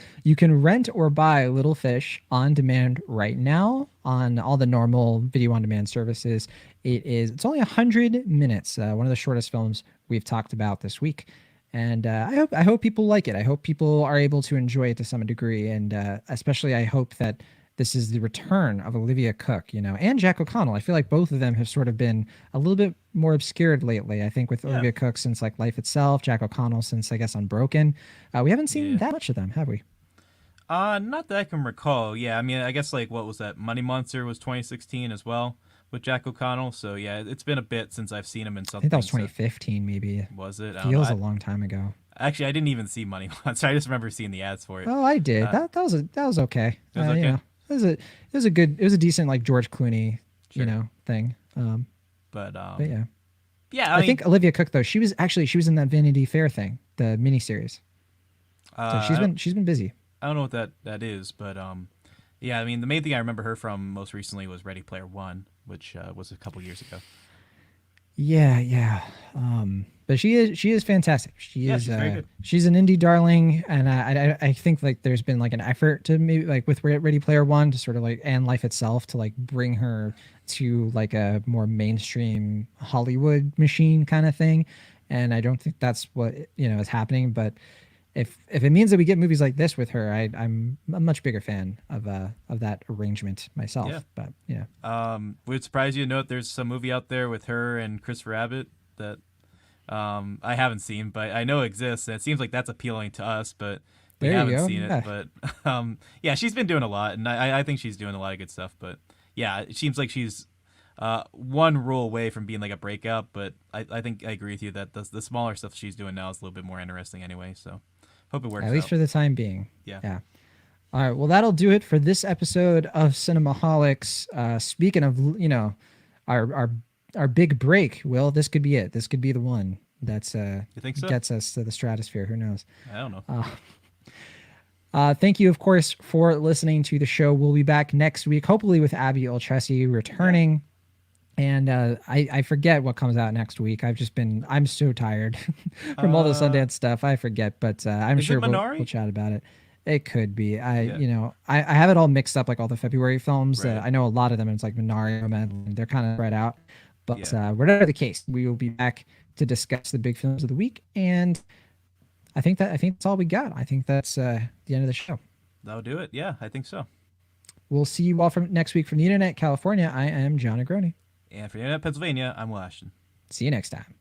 rent or buy Little Fish on demand right now on all the normal video on demand services. It's only 100 minutes. One of the shortest films we've talked about this week. And I hope people like it. I hope people are able to enjoy it to some degree, and especially I hope that this is the return of Olivia Cooke, you know, and Jack O'Connell. I feel like both of them have sort of been a little bit more obscured lately. I think with Olivia Cooke since like Life Itself, Jack O'Connell since I guess Unbroken. We haven't seen that much of them, have we? Not that I can recall. Yeah, I mean, I guess like what was that? Money Monster was 2016 as well with Jack O'Connell. So yeah, it's been a bit since I've seen him in something. I think that was 2015, maybe. Was it? Feels a long time ago. Actually, I didn't even see Money Monster. I just remember seeing the ads for it. Oh, I did. That was okay. It was okay. You know, it was a decent like George Clooney, you know, thing. But yeah. Yeah, I think Olivia Cooke though, she was in that Vanity Fair thing, the miniseries. So she's been busy. I don't know what that is, but yeah, I mean the main thing I remember her from most recently was Ready Player One, which was a couple years ago. Yeah. But she is fantastic. She's very good. She's an indie darling, and I think like there's been like an effort to maybe like with Ready Player One to sort of like and Life Itself to like bring her to like a more mainstream Hollywood machine kind of thing, and I don't think that's what is happening. But if it means that we get movies like this with her, I'm a much bigger fan of that arrangement myself. Yeah. But yeah. Would it surprise you to note there's some movie out there with her and Christopher Abbott that I haven't seen, but I know exists, and it seems like that's appealing to us, but we haven't seen it. But yeah, she's been doing a lot, and I think she's doing a lot of good stuff. But yeah, it seems like she's one rule away from being like a breakout. But I think I agree with you that the smaller stuff she's doing now is a little bit more interesting anyway. So hope it works. At least for the time being. Yeah. All right. Well, that'll do it for this episode of Cinemaholics. Speaking of, our big break, Will, this could be it. This could be the one that's you think so? Gets us to the stratosphere. Who knows? I don't know. Thank you, of course, for listening to the show. We'll be back next week, hopefully with Abby Oltresi returning. And I forget what comes out next week. I'm so tired from all the Sundance stuff. I forget, but I'm sure we'll chat about it. It could be. I have it all mixed up, like all the February films. Right. I know a lot of them. It's like Minari, they're kind of spread out. But whatever the case, we will be back to discuss the big films of the week. And I think that's all we got. I think that's the end of the show. That'll do it. Yeah, I think so. We'll see you all from next week from the Internet, California. I am Jon Negroni. And for the Internet, Pennsylvania, I'm Will Ashton. See you next time.